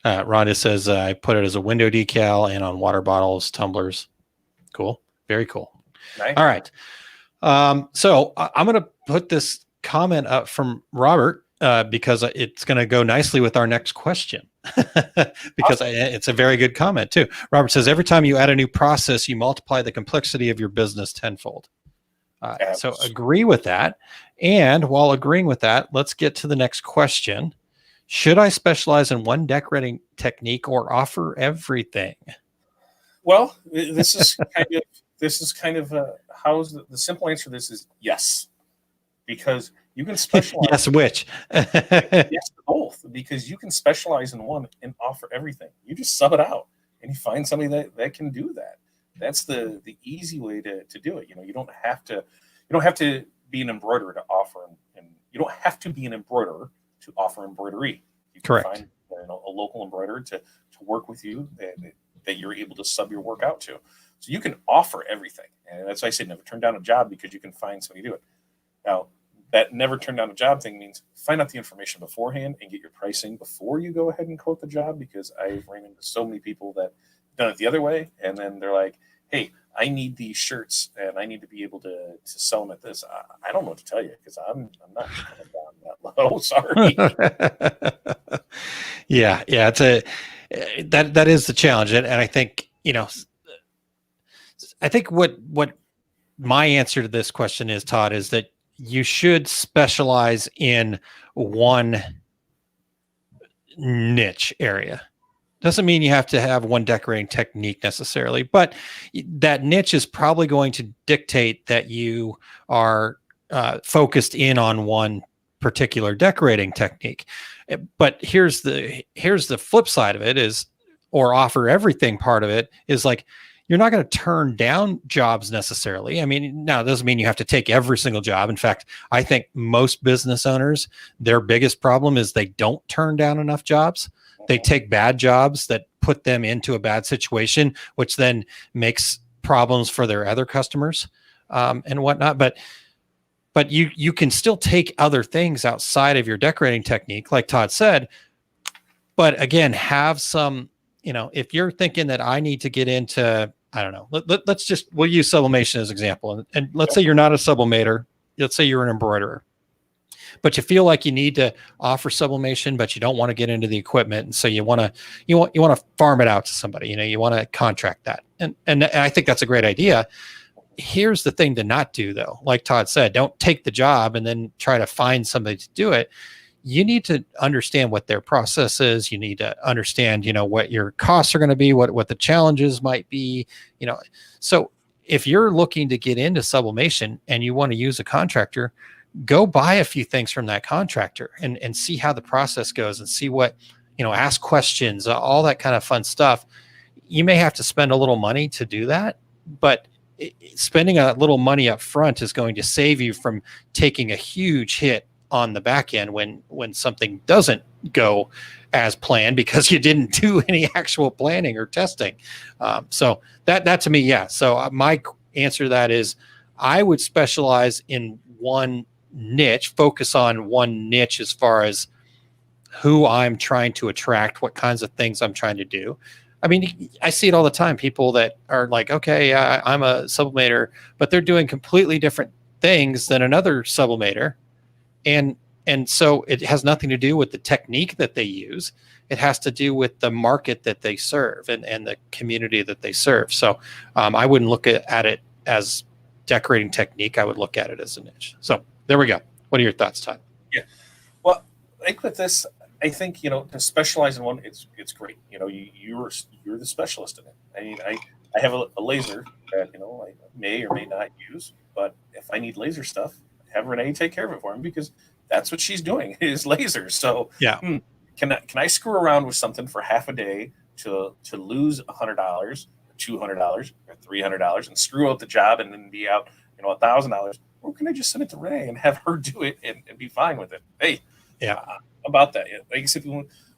Rhonda says I put it as a window decal and on water bottles, tumblers. Cool, very cool. Nice. All right. So I'm going to put this comment up from Robert. Because it's going to go nicely with our next question because it's a very good comment too. Robert says, every time you add a new process, you multiply the complexity of your business tenfold. So agree with that. And while agreeing with that, let's get to the next question. Should I specialize in one decorating technique or offer everything? Well, this is kind of how's the simple answer to this is yes, because you can specialize. Yes, which? Yes, both, because you can specialize in one and offer everything. You just sub it out and you find somebody that can do that. That's the easy way to do it. You don't have to be an embroiderer to offer, and you don't have to be an embroiderer to offer embroidery. You can Correct. find a local embroiderer to work with you that you're able to sub your work out to. So you can offer everything, and that's why I say never turn down a job because you can find somebody to do it. Now, that never turn down a job thing means find out the information beforehand and get your pricing before you go ahead and quote the job, because I've ran into so many people that done it the other way, and then they're like, hey, I need these shirts and I need to be able to sell them at this. I don't know what to tell you because I'm not coming down that low. Sorry. Yeah. It's that is the challenge. And I think, I think what my answer to this question is, Todd, is that you should specialize in one niche area. Doesn't mean you have to have one decorating technique necessarily, but that niche is probably going to dictate that you are focused in on one particular decorating technique. But here's the flip side of it is, or offer everything part of it is like, you're not going to turn down jobs necessarily. I mean, now it doesn't mean you have to take every single job. In fact, I think most business owners, their biggest problem is they don't turn down enough jobs. They take bad jobs that put them into a bad situation, which then makes problems for their other customers and whatnot. But you can still take other things outside of your decorating technique, like Todd said. But again, have some, if you're thinking that I need to get into, I don't know, we'll use sublimation as an example. And let's say you're not a sublimator. Let's say you're an embroiderer, but you feel like you need to offer sublimation, but you don't want to get into the equipment. And so you want to farm it out to somebody, you want to contract that. And I think that's a great idea. Here's the thing to not do though. Like Todd said, don't take the job and then try to find somebody to do it. You need to understand what their process is. You need to understand, what your costs are going to be, what the challenges might be, So if you're looking to get into sublimation and you want to use a contractor, go buy a few things from that contractor and see how the process goes and see what, ask questions, all that kind of fun stuff. You may have to spend a little money to do that, but spending a little money up front is going to save you from taking a huge hit on the back end when something doesn't go as planned because you didn't do any actual planning or testing. So that to me, yeah. So my answer to that is I would specialize in one niche, focus on one niche as far as who I'm trying to attract, what kinds of things I'm trying to do. I mean, I see it all the time. People that are like, okay, I'm a sublimator, but they're doing completely different things than another sublimator. And so it has nothing to do with the technique that they use. It has to do with the market that they serve and the community that they serve. So I wouldn't look at it as decorating technique. I would look at it as a niche. So there we go. What are your thoughts, Todd? Yeah. Well, I think with this, I think, to specialize in one, it's great. You're the specialist in it. I mean, I have a laser that, I may or may not use, but if I need laser stuff, have Renee take care of it for me because that's what she's doing is laser. So yeah, can I screw around with something for half a day to lose $100, $200, or $300 and screw up the job and then be out, $1,000? Or can I just send it to Renee and have her do it and be fine with it? Hey, yeah, about that. Like I said,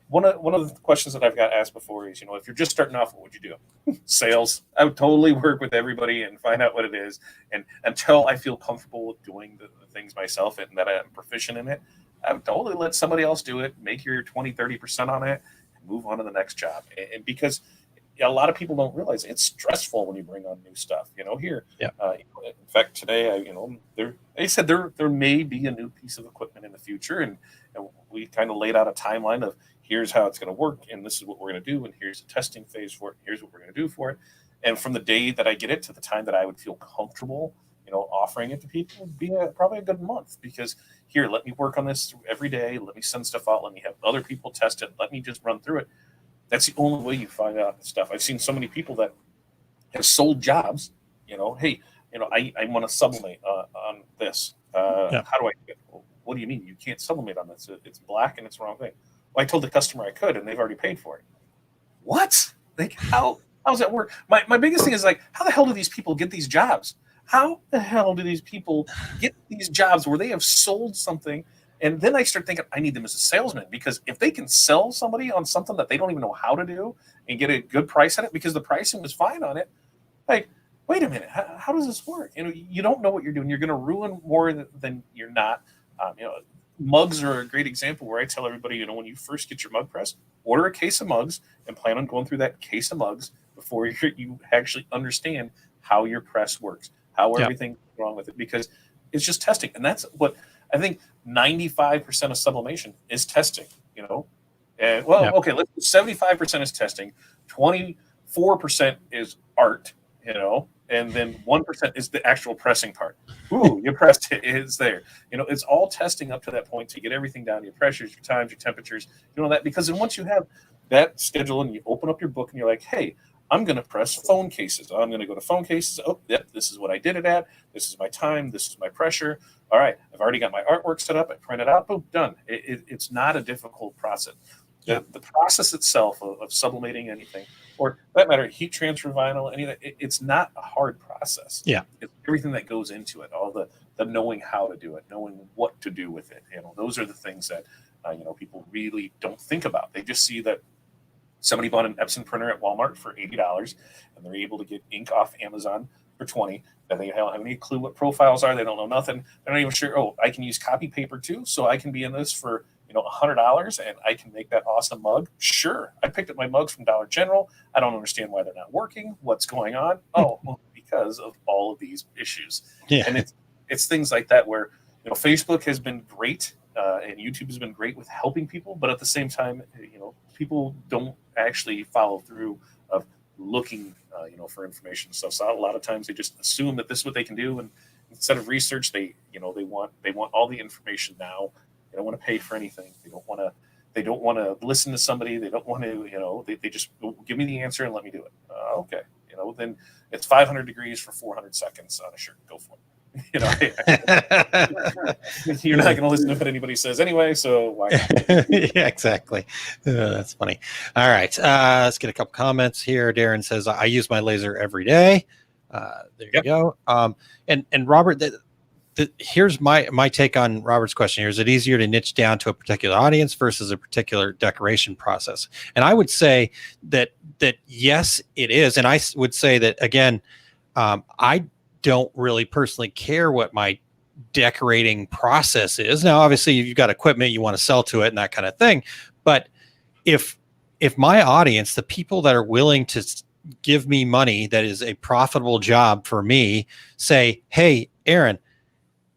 one of the questions that I've got asked before is, if you're just starting off, what would you do? Sales. I would totally work with everybody and find out what it is. And until I feel comfortable with doing the things myself and that I'm proficient in it, I would totally let somebody else do it, make your 20, 30% on it, and move on to the next job. And because a lot of people don't realize it's stressful when you bring on new stuff, here. Yeah. In fact, today, they said there may be a new piece of equipment in the future. And we kind of laid out a timeline of here's how it's going to work. And this is what we're going to do. And here's the testing phase for it. Here's what we're going to do for it. And from the day that I get it to the time that I would feel comfortable, offering it to people would be probably a good month because here, let me work on this every day. Let me send stuff out. Let me have other people test it. Let me just run through it. That's the only way you find out stuff. I've seen so many people that have sold jobs, hey, I want to sublimate on this. How do I do it? Well, what do you mean? You can't sublimate on this. It's black and it's the wrong thing. Well, I told the customer I could, and they've already paid for it. What? Like, how does that work? My biggest thing is like, how the hell do these people get these jobs? How the hell do these people get these jobs where they have sold something? And then I start thinking, I need them as a salesman because if they can sell somebody on something that they don't even know how to do and get a good price on it because the pricing was fine on it, like, wait a minute, how does this work? You don't know what you're doing. You're going to ruin more than you're not. Mugs are a great example where I tell everybody, when you first get your mug press, order a case of mugs and plan on going through that case of mugs before you actually understand how your press works, how everything's wrong with it, because it's just testing. And that's what I think 95% of sublimation is testing, And okay, let's 75% is testing, 24% is art, and then 1% is the actual pressing part. Ooh, you pressed it, it's there. It's all testing up to that point to get everything down, your pressures, your times, your temperatures, that, because then once you have that schedule and you open up your book and you're like, hey, I'm going to press phone cases. I'm going to go to phone cases. Oh, yep, this is what I did it at. This is my time. This is my pressure. All right, I've already got my artwork set up. I print it out. Boom, done. It's not a difficult process. The process itself of sublimating anything, or for that matter, heat transfer vinyl, any of that, it's not a hard process. Yeah. It's everything that goes into it, all the knowing how to do it, knowing what to do with it. Those are the things that people really don't think about. They just see that somebody bought an Epson printer at Walmart for $80, and they're able to get ink off Amazon for $20. And they don't have any clue what profiles are. They don't know nothing. They're not even sure. Oh, I can use copy paper too, so I can be in this for $100, and I can make that awesome mug. Sure, I picked up my mugs from Dollar General. I don't understand why they're not working. What's going on? Oh, well, because of all of these issues. Yeah. And it's things like that where Facebook has been great, and YouTube has been great with helping people, but at the same time, people don't actually follow through of looking, for information and stuff. So a lot of times they just assume that this is what they can do, and instead of research, they want all the information now. They don't want to pay for anything. They don't want to listen to somebody. They don't want to, they just give me the answer and let me do it. Okay. Then it's 500 degrees for 400 seconds on a shirt. Go for it. You're not going to listen to what anybody says anyway. So why? Yeah, exactly. That's funny. All right. Let's get a couple comments here. Darren says, I use my laser every day. There you go. And Robert, here's my take on Robert's question here. Is it easier to niche down to a particular audience versus a particular decoration process? And I would say that yes, it is. And I would say that, again, I don't really personally care what my decorating process is. Now, obviously, you've got equipment you want to sell to it and that kind of thing. But if my audience, the people that are willing to give me money that is a profitable job for me, say, hey, Aaron,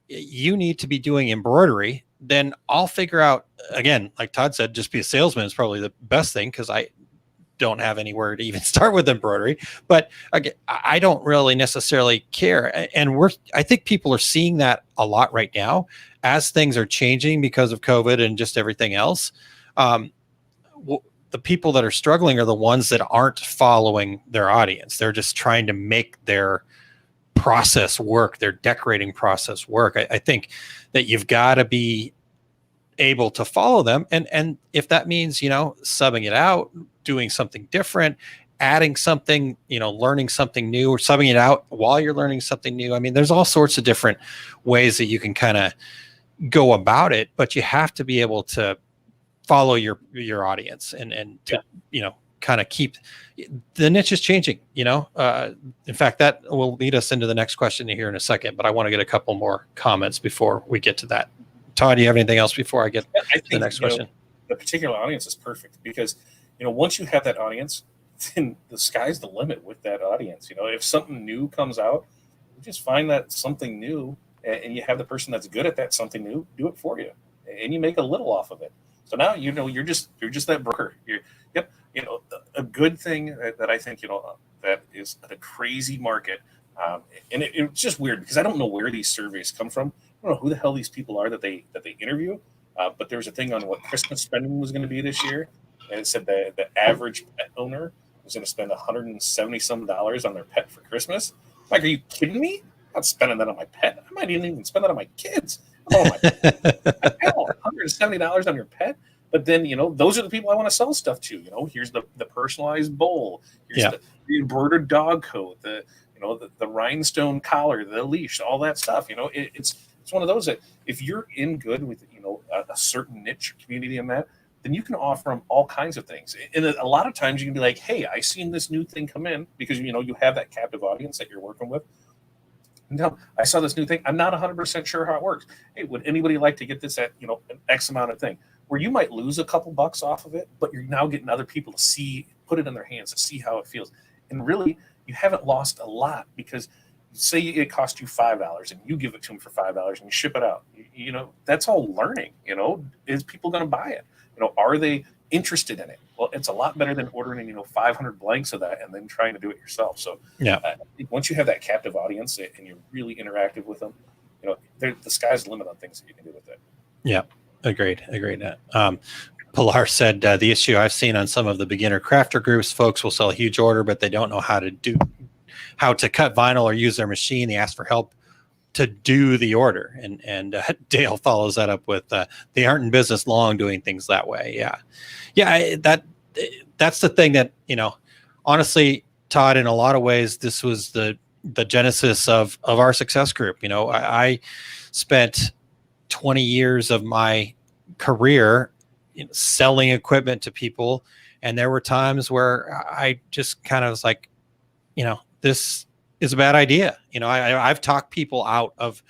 you need to be doing embroidery, then I'll figure out, again, like Todd said, just be a salesman is probably the best thing, because I don't have anywhere to even start with embroidery. But again, I don't really necessarily care. And I think people are seeing that a lot right now as things are changing because of COVID and just everything else. The people that are struggling are the ones that aren't following their audience. They're just trying to make their process work, their decorating process work. I think that you've got to be able to follow them, and if that means subbing it out, doing something different, adding something, learning something new, or subbing it out while you're learning something new. I mean, there's all sorts of different ways that you can kind of go about it, but you have to be able to follow your audience and to kind of keep the niche is changing. In fact, that will lead us into the next question here in a second, but I want to get a couple more comments before we get to that. Todd, do you have anything else before I get to the next question? The particular audience is perfect because once you have that audience, then the sky's the limit with that audience. If something new comes out, you just find that something new, and you have the person that's good at that something new do it for you, and you make a little off of it. So now you're just that broker. A good thing that I think that is a crazy market, and it's just weird because I don't know where these surveys come from. I don't know who the hell these people are that they interview. But there was a thing on what Christmas spending was going to be this year, and it said that the average pet owner was going to spend $170 on their pet for Christmas. Like, are you kidding me? I'm not spending that on my pet. I might even spend that on my kids. Oh my! $170 on your pet. But then those are the people I want to sell stuff to. Here's the personalized bowl. Here's the embroidered dog coat. The rhinestone collar, the leash, all that stuff. It's one of those that if you're in good with a certain niche community in that, then you can offer them all kinds of things. And a lot of times you can be like, hey, I seen this new thing come in, because you have that captive audience that you're working with. No, I saw this new thing. I'm not 100% sure how it works. Hey, would anybody like to get this at an X amount of thing? Where you might lose a couple bucks off of it, but you're now getting other people to put it in their hands to see how it feels. And really, you haven't lost a lot, because say it cost you $5 and you give it to them for $5 and you ship it out. That's all learning. Is people going to buy it? Are they interested in it? Well, it's a lot better than ordering 500 blanks of that and then trying to do it yourself. So once you have that captive audience and you're really interactive with them, the sky's the limit on things that you can do with it. Yeah, agreed. Pilar said the issue I've seen on some of the beginner crafter groups, folks will sell a huge order, but they don't know how to cut vinyl or use their machine. They ask for help to do the order. And Dale follows that up with they aren't in business long doing things that way. That's the thing that, honestly, Todd, in a lot of ways, this was the genesis of our success group. I spent 20 years of my career selling equipment to people. And there were times where I just kind of was like, this is a bad idea. I've talked people out of,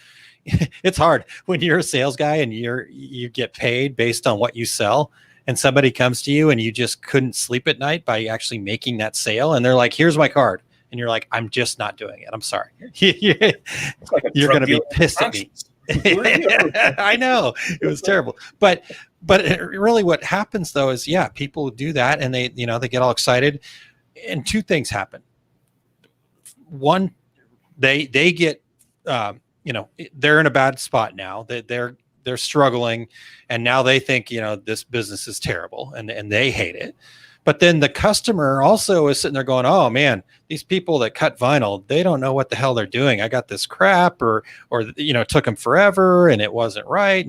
it's hard when you're a sales guy and you get paid based on what you sell, and somebody comes to you and you just couldn't sleep at night by actually making that sale. And they're like, here's my card. And you're like, I'm just not doing it. I'm sorry. You're going to be pissed at me. I know, it was terrible. But really what happens though is, people do that and they get all excited, and two things happen. One, they get, they're in a bad spot now. They're struggling, and now they think, this business is terrible and they hate it. But then the customer also is sitting there going, oh man, these people that cut vinyl, they don't know what the hell they're doing. I got this crap or it took them forever and it wasn't right.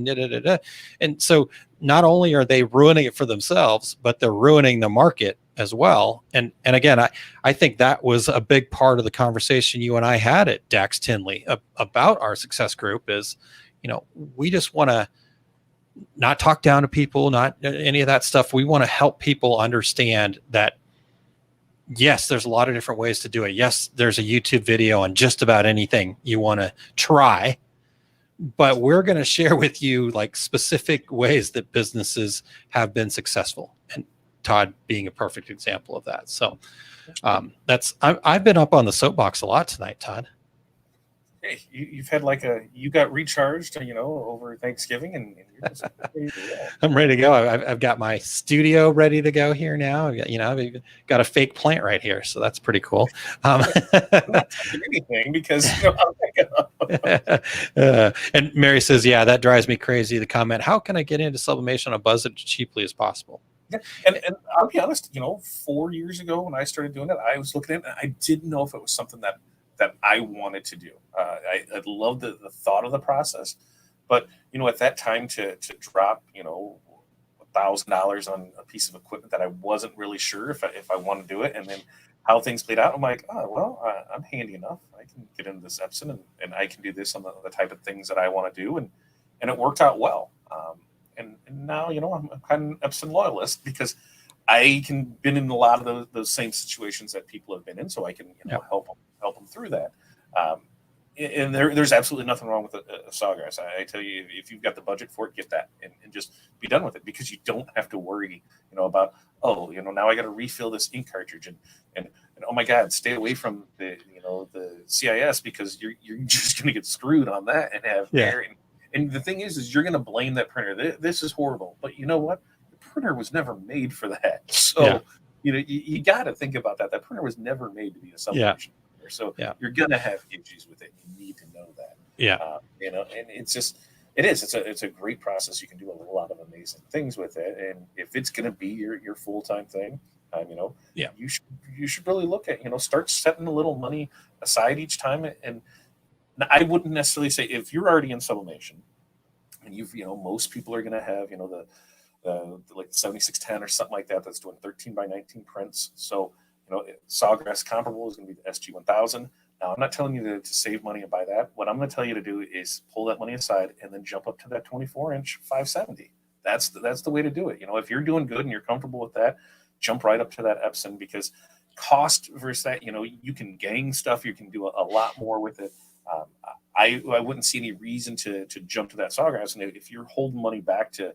And so not only are they ruining it for themselves, but they're ruining the market as well. And again, I think that was a big part of the conversation you and I had at Dax Tinley about our success group is, we just want to not talk down to people, not any of that stuff. We want to help people understand that, yes, there's a lot of different ways to do it. Yes, there's a YouTube video on just about anything you want to try, but we're going to share with you like specific ways that businesses have been successful, and Todd being a perfect example of that. So I've been up on the soapbox a lot tonight, Todd. Hey, you've had you got recharged, over Thanksgiving, and you're just ready to roll. I'm ready to go. I've got my studio ready to go here now. I've got a fake plant right here, so that's pretty cool. I'm not touching anything because and Mary says, yeah, that drives me crazy. The comment, how can I get into sublimation on a budget as cheaply as possible? Yeah. And I'll be honest, 4 years ago when I started doing it, I was looking at it and I didn't know if it was something that I wanted to do. I loved the thought of the process, but at that time to drop $1,000 on a piece of equipment that I wasn't really sure if I want to do it, and then how things played out, I'm like, oh well, I'm handy enough. I can get into this Epson and I can do this on the type of things that I want to do, and it worked out well. And now I'm kind of an Epson loyalist because I can been in a lot of those same situations that people have been in, so I can help them through that. And there's absolutely nothing wrong with a Sawgrass. I tell you, if you've got the budget for it, get that and just be done with it, because you don't have to worry, about now I got to refill this ink cartridge and oh my God, stay away from the CIS because you're just going to get screwed on that and have air. And the thing is you're going to blame that printer. This is horrible, but you know what? The printer was never made for that. So you got to think about that. That printer was never made to be a sublimation. So you're going to have issues with it. You need to know that. And it's a great process. You can do a lot of amazing things with it. And if it's going to be your full-time thing, you should really look at, start setting a little money aside each time. And I wouldn't necessarily say if you're already in sublimation and most people are going to have, the like 7610 or something like that, that's doing 13 by 19 prints. So, Sawgrass comparable is going to be the SG-1000. Now, I'm not telling you to save money and buy that. What I'm going to tell you to do is pull that money aside and then jump up to that 24-inch 570. That's the way to do it. If you're doing good and you're comfortable with that, jump right up to that Epson, because cost versus that, you can gang stuff. You can do a lot more with it. I wouldn't see any reason to jump to that Sawgrass. And if you're holding money back to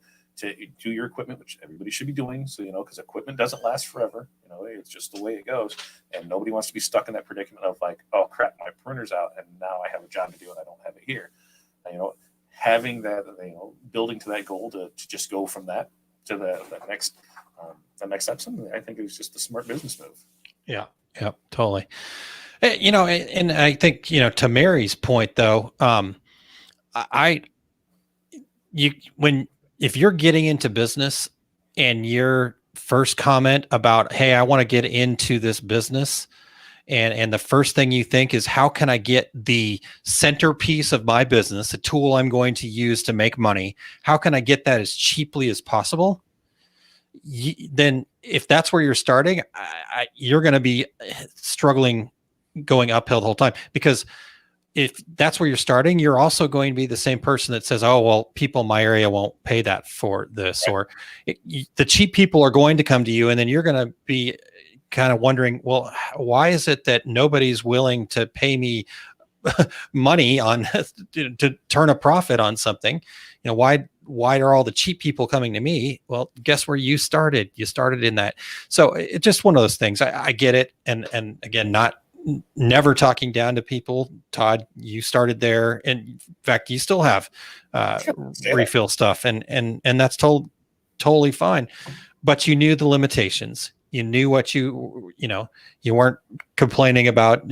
do your equipment, which everybody should be doing. So, because equipment doesn't last forever, it's just the way it goes. And nobody wants to be stuck in that predicament of like, oh crap, my printer's out and now I have a job to do and I don't have it here. And, having that, building to that goal to just go from that to the next Epson, I think it was just a smart business move. Yeah, totally. And I think, to Mary's point though, if you're getting into business and your first comment about, hey, I want to get into this business and the first thing you think is, how can I get the centerpiece of my business, the tool I'm going to use to make money, how can I get that as cheaply as possible? Then if that's where you're starting, you're going to be struggling going uphill the whole time, because if that's where you're starting, you're also going to be the same person that says, oh, well, people in my area won't pay that for this, or the cheap people are going to come to you. And then you're going to be kind of wondering, well, why is it that nobody's willing to pay me money on to turn a profit on something? Why are all the cheap people coming to me? Well, guess where you started? You started in that. So it's just one of those things. I get it. And again, never talking down to people. Todd, you started there, and in fact, you still have refill stuff, and that's totally fine. But you knew the limitations. You knew what you weren't complaining about,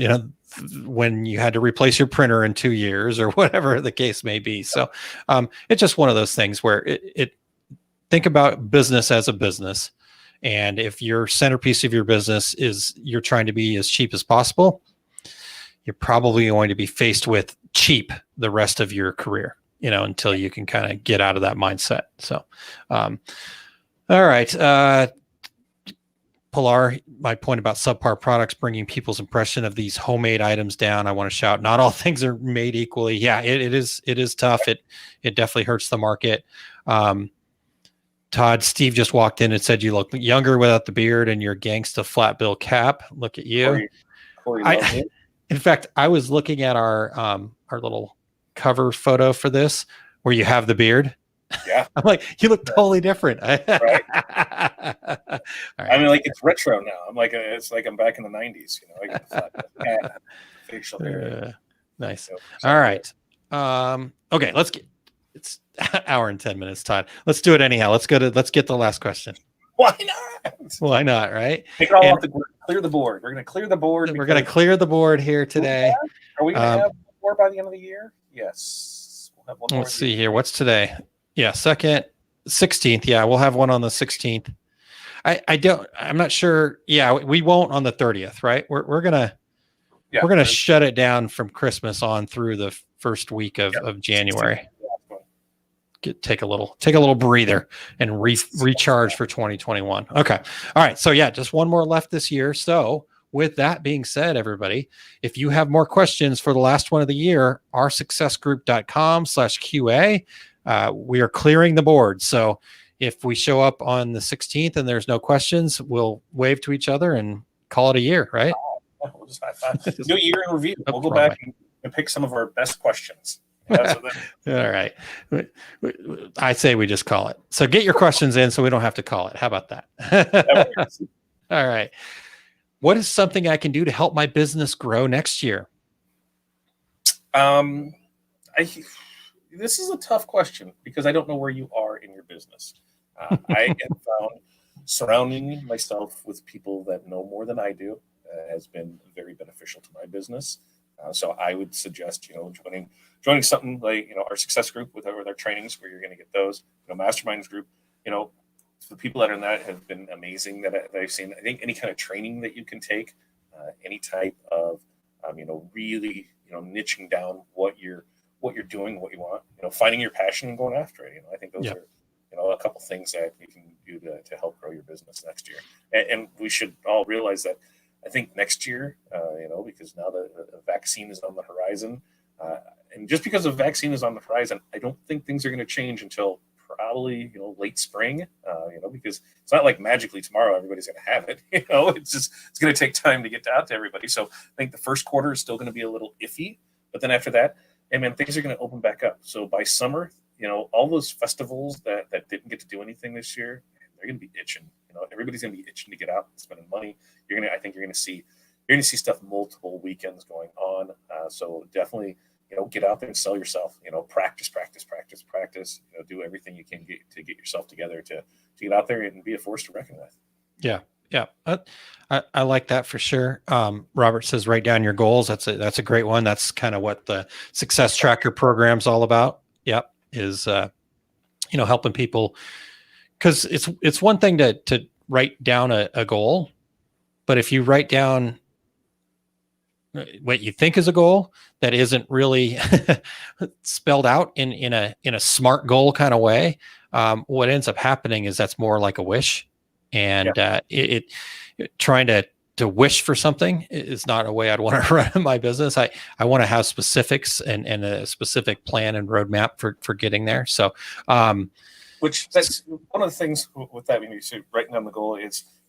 when you had to replace your printer in 2 years or whatever the case may be. So it's just one of those things where it think about business as a business. And if your centerpiece of your business is you're trying to be as cheap as possible, you're probably going to be faced with cheap the rest of your career, until you can kind of get out of that mindset. So, all right. Pilar, my point about subpar products bringing people's impression of these homemade items down. I want to shout, not all things are made equally. Yeah, it is tough. It definitely hurts the market. Todd, Steve just walked in and said you look younger without the beard and your gangsta flat bill cap. Look at you. Corey in fact, I was looking at our little cover photo for this where you have the beard. Yeah. I'm like, you look totally different. Right. Right. I mean, like, it's retro now. I'm like, it's like I'm back in the 90s, facial hair. Nice. All right. Okay, it's hour and 10 minutes, Todd. Let's do it anyhow. Let's get the last question. Why not? Right? Take it all off clear the board. We're going to clear the board. We're going to clear the board here today. Are we going to have more by the end of the year? Yes. We'll have one more. Let's see here. What's today? Yeah, 16th. Yeah, we'll have one on the 16th. I'm not sure. Yeah, we won't on the 30th, right? We're gonna shut it down from Christmas on through the first week of January. Take a little breather and recharge for 2021. Okay. All right. So yeah, just one more left this year. So with that being said, everybody, if you have more questions for the last one of the year, oursuccessgroup.com/QA, we are clearing the board. So if we show up on the 16th and there's no questions, we'll wave to each other and call it a year, right? We'll just high five. Do a year in review. We'll go back and pick some of our best questions. All right. I say we just call it. So get your questions in so we don't have to call it. How about that? All right. What is something I can do to help my business grow next year? This is a tough question because I don't know where you are in your business. I have found surrounding myself with people that know more than I do has been very beneficial to my business. So I would suggest, joining something like, our success group with our trainings where you're going to get those, masterminds group, the people that are in that have been amazing that I've seen. I think any kind of training that you can take, any type of, really, niching down what you're doing, what you want, finding your passion and going after it. I think those are, a couple things that you can do to help grow your business next year. And we should all realize that I think next year, because now the vaccine is on the horizon, and just because the vaccine is on the horizon, I don't think things are going to change until probably, late spring, because it's not like magically tomorrow everybody's going to have it. It's going to take time to get out to everybody. So I think the first quarter is still going to be a little iffy, but then after that, things are going to open back up. So by summer, all those festivals that didn't get to do anything this year, they're going to be itching. Everybody's going to be itching to get out and spending money. I think you're going to see stuff multiple weekends going on. So definitely, get out there and sell yourself. Practice. Do everything you can to get yourself together to get out there and be a force to reckon with. Yeah. I like that for sure. Robert says write down your goals. That's a great one. That's kind of what the Success Tracker program's all about. Yep, is helping people, because it's one thing to write down a goal, but if you write down what you think is a goal that isn't really spelled out in a smart goal kind of way, what ends up happening is that's more like a wish, and trying to wish for something is not a way I'd want to run my business. I want to have specifics and a specific plan and roadmap for getting there. So, which that's one of the things with that, when you say writing down the goal,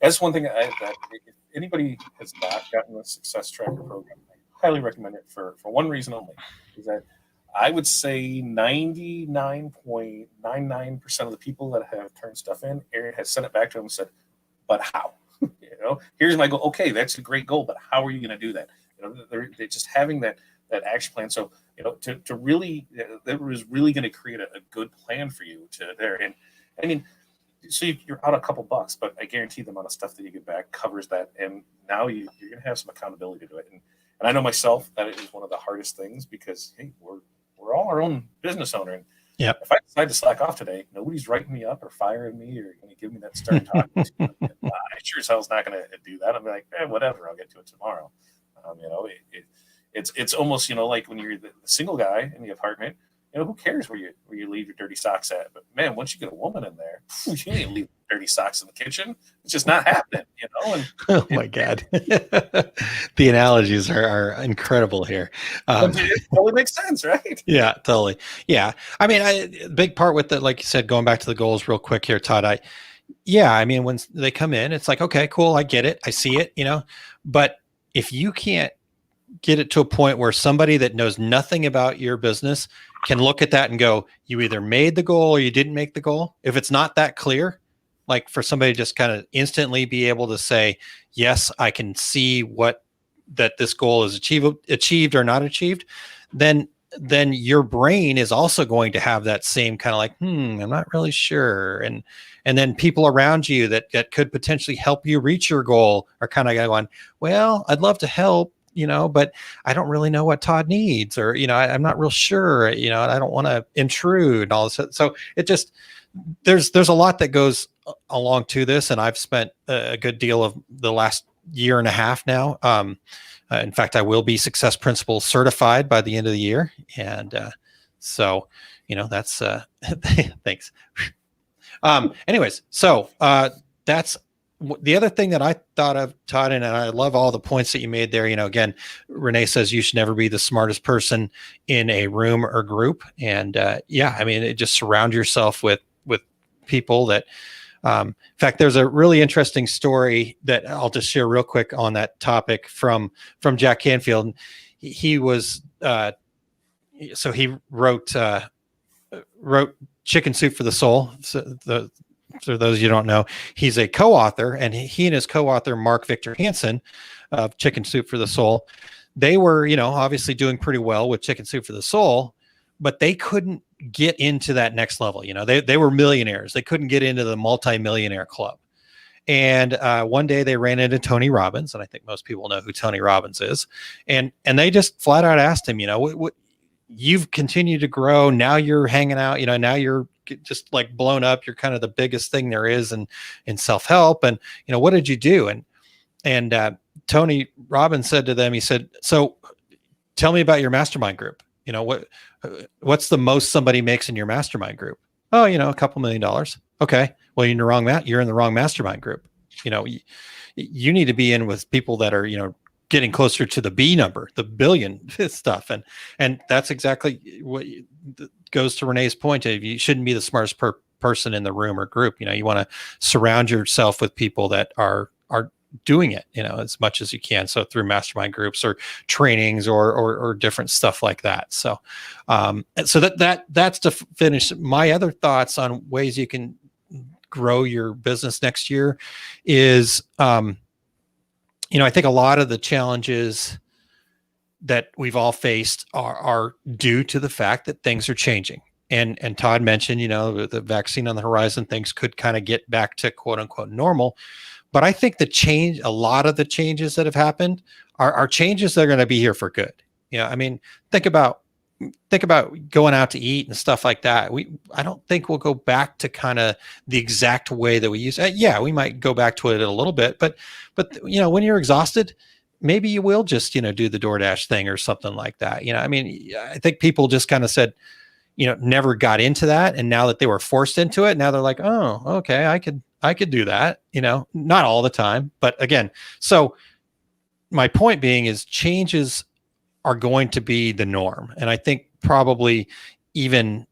that's one thing that if anybody has not gotten the Success Tracker program, I highly recommend it for one reason only, is that I would say 99.99% of the people that have turned stuff in, Aaron has sent it back to him and said, but how? Here's my goal. Okay, that's a great goal, but how are you going to do that? They're just having that action plan. So, to really, that was really going to create a good plan for you to there. And I mean, so you're out a couple bucks, but I guarantee the amount of stuff that you get back covers that. And now you're going to have some accountability to it. And I know myself that it is one of the hardest things, because, hey, we're all our own business owner. And if I decide to slack off today, nobody's writing me up or firing me or going to give me that stern talk. I sure as hell's not going to do that. I'm like, whatever, I'll get to it tomorrow. It's almost, like when you're the single guy in the apartment, who cares where you leave your dirty socks at? But man, once you get a woman in there, you need to leave dirty socks in the kitchen. It's just not happening, And, oh my God, the analogies are incredible here. It totally makes sense, right? Yeah, totally. Yeah, I mean, a big part with it, like you said, going back to the goals real quick here, Todd. I mean, when they come in, it's like, okay, cool, I get it, I see it, But if you can't get it to a point where somebody that knows nothing about your business can look at that and go, you either made the goal or you didn't make the goal. If it's not that clear, like for somebody to just kind of instantly be able to say, yes, I can see that this goal is achieved or not achieved, then your brain is also going to have that same kind of like, I'm not really sure. And then people around you that could potentially help you reach your goal are kind of going, well, I'd love to help, but I don't really know what Todd needs, or, I'm not real sure, I don't want to intrude and all this. So it just, there's a lot that goes along to this. And I've spent a good deal of the last year and a half now. In fact, I will be Success Principal certified by the end of the year. And so, that's thanks. Anyways, so that's the other thing that I thought of, Todd, and I love all the points that you made there. Again, Renee says you should never be the smartest person in a room or group. And I mean, just surround yourself with people that, in fact, there's a really interesting story that I'll just share real quick on that topic from Jack Canfield. He was, so he wrote Chicken Soup for the Soul. So for those you don't know, he's a co-author, and he and his co-author, Mark Victor Hansen of Chicken Soup for the Soul, they were, obviously doing pretty well with Chicken Soup for the Soul, but they couldn't get into that next level. They were millionaires. They couldn't get into the multi-millionaire club. And one day they ran into Tony Robbins, and I think most people know who Tony Robbins is. And they just flat out asked him, what you've continued to grow. Now you're hanging out, now you're just like blown up. You're kind of the biggest thing there is in self-help. And, what did you do? And Tony Robbins said to them, he said, so tell me about your mastermind group. What's the most somebody makes in your mastermind group? Oh, a couple $1 million. Okay. Well, you're in the wrong mastermind group. You need to be in with people that are, getting closer to the B number, the billion stuff. And that's exactly what goes to Renee's point of, you shouldn't be the smartest person in the room or group. You want to surround yourself with people that are doing it, as much as you can. So through mastermind groups or trainings or different stuff like that. So, so that's to finish. My other thoughts on ways you can grow your business next year is, I think a lot of the challenges that we've all faced are due to the fact that things are changing. And Todd mentioned, the vaccine on the horizon, things could kind of get back to quote unquote normal. But I think a lot of the changes that have happened are changes that are going to be here for good. I mean, think about going out to eat and stuff like that. I don't think we'll go back to kind of the exact way that we used. We might go back to it a little bit, but when you're exhausted, maybe you will just, do the DoorDash thing or something like that. I mean, I think people just kind of said, never got into that. And now that they were forced into it, now they're like, oh, okay, I could do that, not all the time. But again, so my point being is changes are going to be the norm. And I think probably even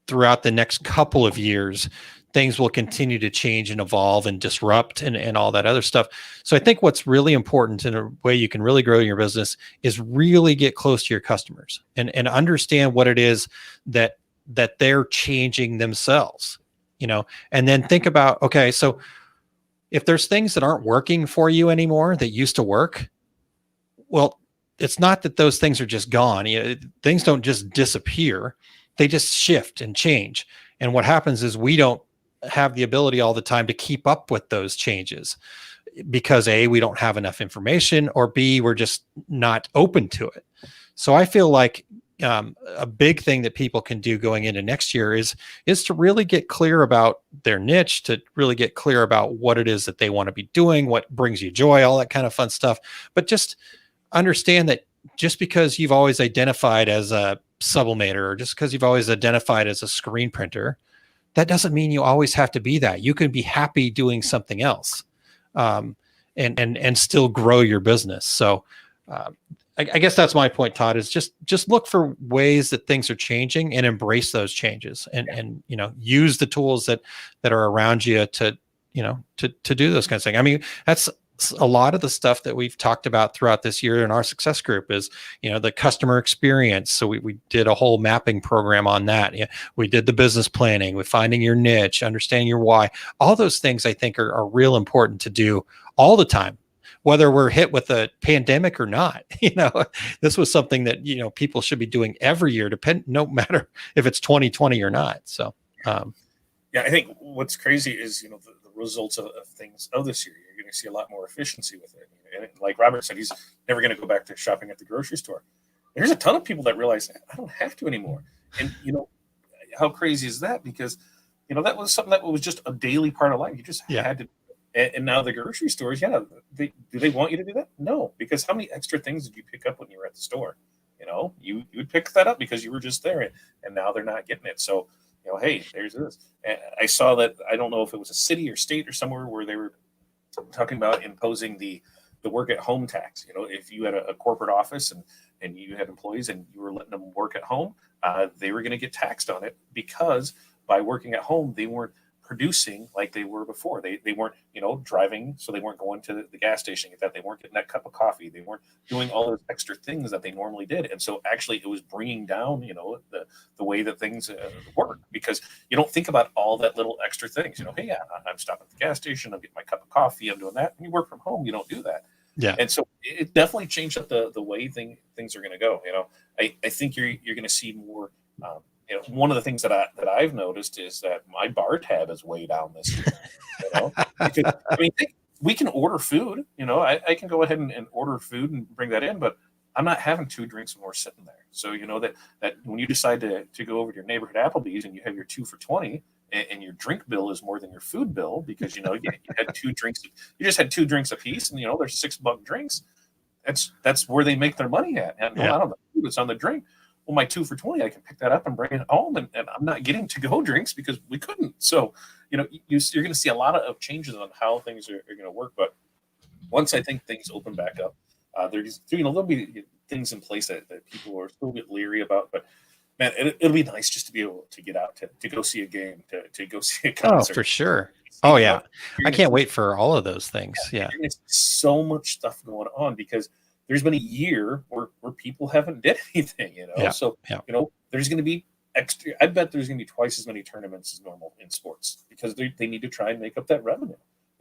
throughout the next couple of years, things will continue to change and evolve and disrupt and all that other stuff. So I think what's really important in a way you can really grow your business is really get close to your customers and understand what it is that they're changing themselves, and then think about, okay, so if there's things that aren't working for you anymore that used to work, well, it's not that those things are just gone. Things don't just disappear. They just shift and change. And what happens is we don't have the ability all the time to keep up with those changes because A, we don't have enough information, or B, we're just not open to it. So I feel like a big thing that people can do going into next year is to really get clear about their niche, to really get clear about what it is that they want to be doing, what brings you joy, all that kind of fun stuff. But just understand that just because you've always identified as a sublimator, or just because you've always identified as a screen printer, that doesn't mean you always have to be that. You can be happy doing something else, and still grow your business. So I guess that's my point, Todd, is just look for ways that things are changing and embrace those changes, and use the tools that are around you to do those kinds of things. I mean, that's a lot of the stuff that we've talked about throughout this year in our success group is, the customer experience. So we did a whole mapping program on that. We did the business planning with finding your niche, understanding your why. All those things I think are real important to do all the time, whether we're hit with a pandemic or not. This was something that, people should be doing every year, no matter if it's 2020 or not. So, I think what's crazy is, the results of things of this year. You're going to see a lot more efficiency with it. And like Robert said, he's never going to go back to shopping at the grocery store. There's a ton of people that realize I don't have to anymore. And, how crazy is that? Because, that was something that was just a daily part of life. You just had to. And now the grocery stores, do they want you to do that? No, because how many extra things did you pick up when you were at the store? You would pick that up because you were just there, and now they're not getting it. So, hey, there's this. And I saw that, I don't know if it was a city or state or somewhere where they were talking about imposing the work at home tax. If you had a corporate office and you had employees and you were letting them work at home, they were going to get taxed on it, because by working at home, they weren't producing like they were before. They weren't, driving, so they weren't going to the gas station to get that. They weren't getting that cup of coffee. They weren't doing all those extra things that they normally did. And so actually it was bringing down, the way that things work, because you don't think about all that little extra things. Hey, I'm stopping at the gas station, I'm getting my cup of coffee, I'm doing that. When you work from home, you don't do that. Yeah. And so it definitely changed up the way things are going to go. I think you're going to see more. One of the things that I've noticed is that my bar tab is way down this year. Because, we can order food. I can go ahead and order food and bring that in, but I'm not having 2 drinks when we're sitting there. So that when you decide to go over to your neighborhood Applebee's and you have your 2 for $20, and your drink bill is more than your food bill, because you had 2 drinks, you just had 2 drinks a piece, and there's $6 drinks. That's where they make their money at, and not on the food, it's on the drink. Well, my 2 for $20, I can pick that up and bring it home, and I'm not getting to-go drinks because we couldn't. So, you're going to see a lot of changes on how things are going to work. But once I think things open back up, there'll be things in place that people are still a bit leery about. But man, it'll be nice just to be able to get out to go see a game, to go see a concert. Oh, for sure. Oh yeah, I can't wait for all of those things. Yeah, there's so much stuff going on, because there's been a year where people haven't did anything, So, there's going to be extra. I bet there's going to be twice as many tournaments as normal in sports, because they need to try and make up that revenue.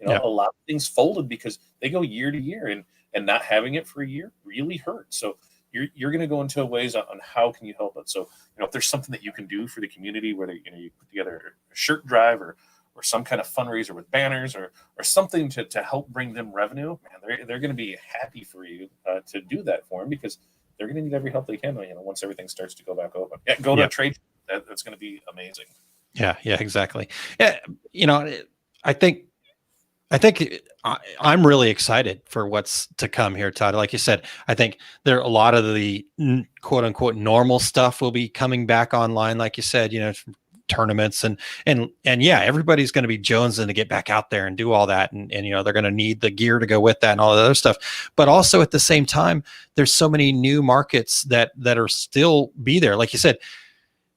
A lot of things folded because they go year to year, and not having it for a year really hurts. So you're going to go into ways on how can you help it. So, if there's something that you can do for the community, whether, you put together a shirt drive or some kind of fundraiser with banners or something to help bring them revenue, man, they're going to be happy for you to do that for them, because they're going to need every help they can, once everything starts to go back open. Go to a trade. That's going to be amazing. Yeah, exactly. Yeah, I think I think I'm really excited for what's to come here, Todd. Like you said, I think there a lot of the quote unquote normal stuff will be coming back online. Like you said, tournaments and yeah, everybody's going to be jonesing to get back out there and do all that. And they're going to need the gear to go with that and all the other stuff. But also at the same time, there's so many new markets that are still be there. Like you said,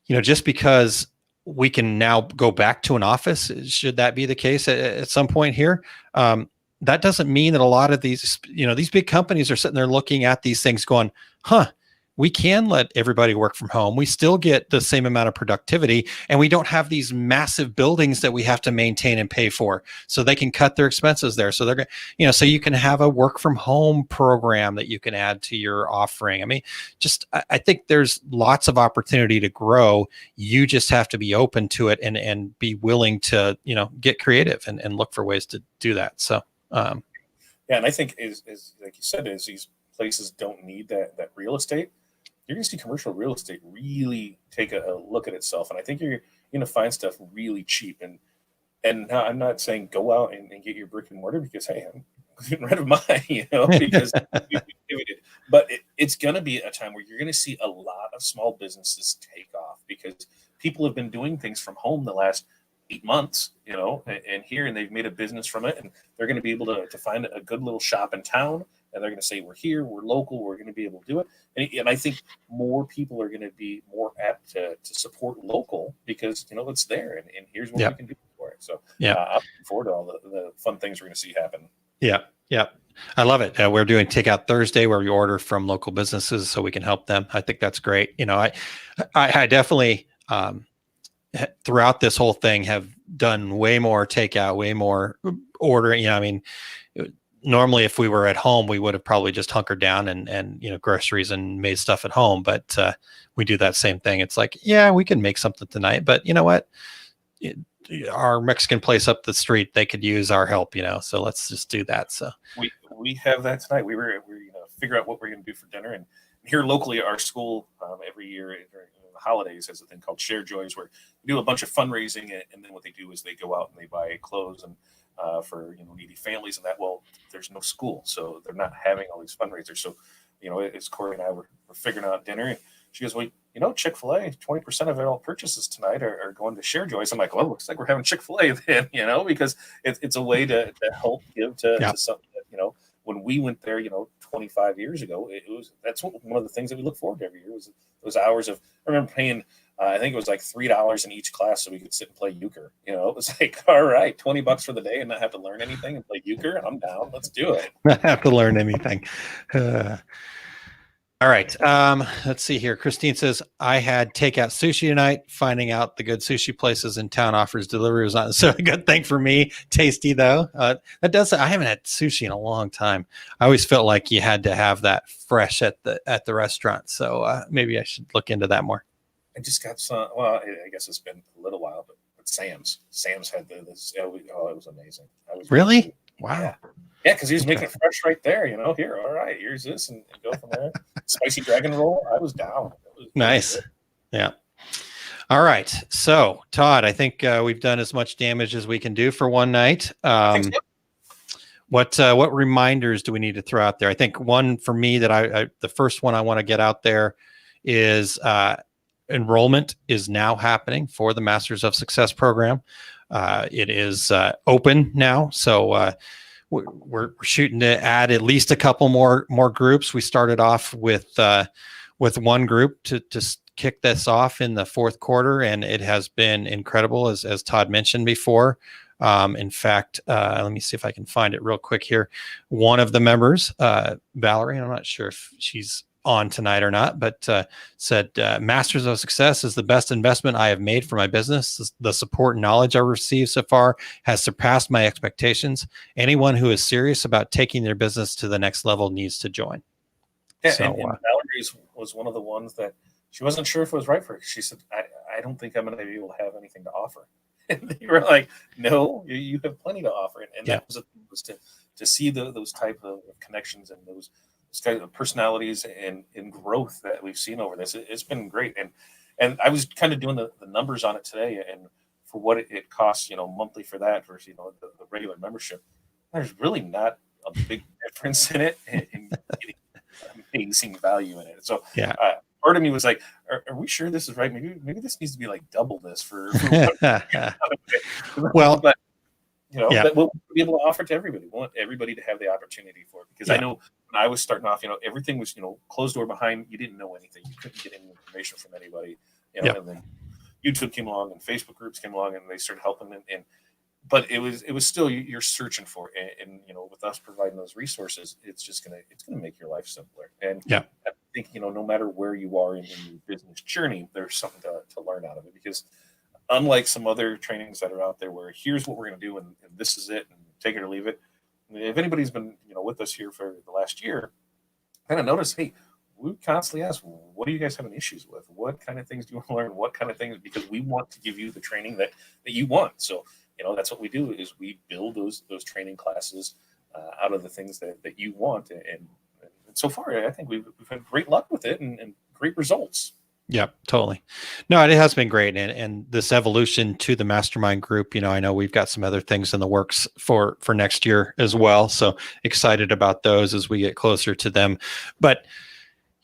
just because we can now go back to an office, should that be the case at some point here, that doesn't mean that a lot of these, these big companies are sitting there looking at these things going, we can let everybody work from home. We still get the same amount of productivity, and we don't have these massive buildings that we have to maintain and pay for. So they can cut their expenses there. So they're going, so you can have a work from home program that you can add to your offering. I mean, I think there's lots of opportunity to grow. You just have to be open to it and be willing to, get creative and look for ways to do that. So, yeah. And I think is like you said, is these places don't need that real estate. You're going to see commercial real estate really take a look at itself. And I think you're going to find stuff really cheap. And now I'm not saying go out and get your brick and mortar because, hey, I'm getting rid of mine, because we pivoted. But it's going to be a time where you're going to see a lot of small businesses take off because people have been doing things from home the last 8 months, and they've made a business from it. And they're going to be able to find a good little shop in town. And they're going to say, we're here, we're local, we're going to be able to do it. And I think more people are going to be more apt to support local because, it's there and here's what we can do for it. So I'm looking forward to all the fun things we're going to see happen. Yeah. Yeah. I love it. We're doing Takeout Thursday where we order from local businesses so we can help them. I think that's great. I definitely, throughout this whole thing have done way more takeout, way more ordering. Normally if we were at home, we would have probably just hunkered down and groceries and made stuff at home. But we do that same thing. It's like, yeah, we can make something tonight, but you know what? Our Mexican place up the street, they could use our help, so let's just do that. So we have that tonight. We're figure out what we're going to do for dinner. And here locally, our school every year during the holidays has a thing called Share Joys where we do a bunch of fundraising. And then what they do is they go out and they buy clothes and for needy families and that. Well, there's no school, so they're not having all these fundraisers. So it's Corey and I we're figuring out dinner, and she goes, well, Chick-fil-A 20% of all purchases tonight are going to Share Joys. I'm like, well, looks like we're having Chick-fil-A then, because it's a way to help give to something that when we went there 25 years ago, that's one of the things that we look forward to every year was those hours of. I remember paying I think it was like $3 in each class so we could sit and play euchre. It was like, all right, $20 for the day and not have to learn anything and play euchre. I'm down. Let's do it. Not have to learn anything. All right. Let's see here. Christine says, I had takeout sushi tonight. Finding out the good sushi places in town offers delivery was not necessarily a good thing for me. Tasty though. I haven't had sushi in a long time. I always felt like you had to have that fresh at the restaurant. So maybe I should look into that more. I just got some. Well, I guess it's been a little while, but Sam's had this. Oh, it was amazing. Really? Wow. Yeah, because he was making it fresh right there. Here, all right, here's this, and go from there. Spicy dragon roll. I was down. Nice. Yeah. All right. So, Todd, I think we've done as much damage as we can do for one night. What reminders do we need to throw out there? I think one for me that the first one I want to get out there is enrollment is now happening for the Masters of Success program. It is open now, so we're shooting to add at least a couple more groups. We started off with one group to kick this off in the fourth quarter, and it has been incredible, as Todd mentioned before. In fact, let me see if I can find it real quick here. One of the members, Valerie, I'm not sure if she's on tonight or not, but said Masters of Success is the best investment I have made for my business. The support and knowledge I've received so far has surpassed my expectations. Anyone who is serious about taking their business to the next level needs to join. Yeah, so, and Valerie was one of the ones that she wasn't sure if it was right for her. She said, I don't think I'm going to be able to have anything to offer. And they were like, no, you have plenty to offer. And that was to see those type of connections and those kind of personalities and growth that we've seen over this. It's been great. And I was kind of doing the numbers on it today, and for what it costs, monthly for that versus, the regular membership, there's really not a big difference in it, and getting amazing value in it. So Yeah. Part of me was like, are we sure this is right? Maybe this needs to be like double this for Well, but yeah. that we'll be able to offer to everybody. We want everybody to have the opportunity for it, because I Yeah. know when I was starting off, everything was, closed door behind. You didn't know anything. You couldn't get any information from anybody, Yep. and then YouTube came along and Facebook groups came along and they started helping. But it was still, you're searching for it. And with us providing those resources, it's going to make your life simpler. And Yeah. I think, no matter where you are in your business journey, there's something to learn out of it, because unlike some other trainings that are out there where here's what we're going to do and this is it and take it or leave it. If anybody's been, with us here for the last year, kind of notice, hey, we constantly ask, what are you guys having issues with? What kind of things do you want to learn? What kind of things? Because we want to give you the training that you want. So, that's what we do, is we build those training classes out of the things that you want. And so far, I think we've had great luck with it and great results. Yeah, totally. No, it has been great. And this evolution to the mastermind group, I know we've got some other things in the works for next year as well. So excited about those as we get closer to them. But,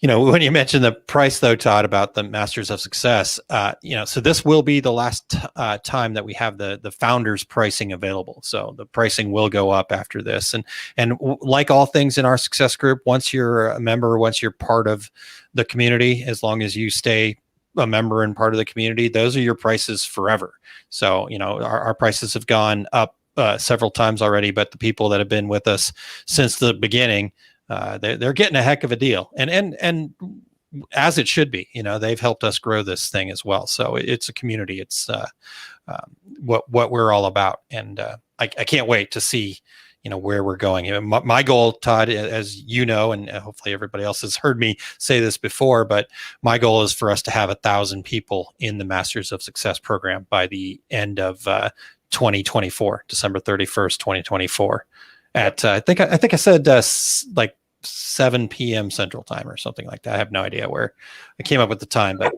when you mentioned the price though, Todd, about the Masters of Success, so this will be the last time that we have the founders pricing available. So the pricing will go up after this. And like all things in our success group, once you're a member, once you're part of the community, as long as you stay a member and part of the community, those are your prices forever. So, our prices have gone up several times already, but the people that have been with us since the beginning, they're getting a heck of a deal, and as it should be. They've helped us grow this thing as well. So it's a community. It's what we're all about, and I can't wait to see where we're going. My goal, Todd, as you know, and hopefully everybody else has heard me say this before, but my goal is for us to have 1,000 people in the Masters of Success program by the end of 2024, December 31st, 2024. At I think I said like 7 p.m. Central Time or something like that. I have no idea where I came up with the time, but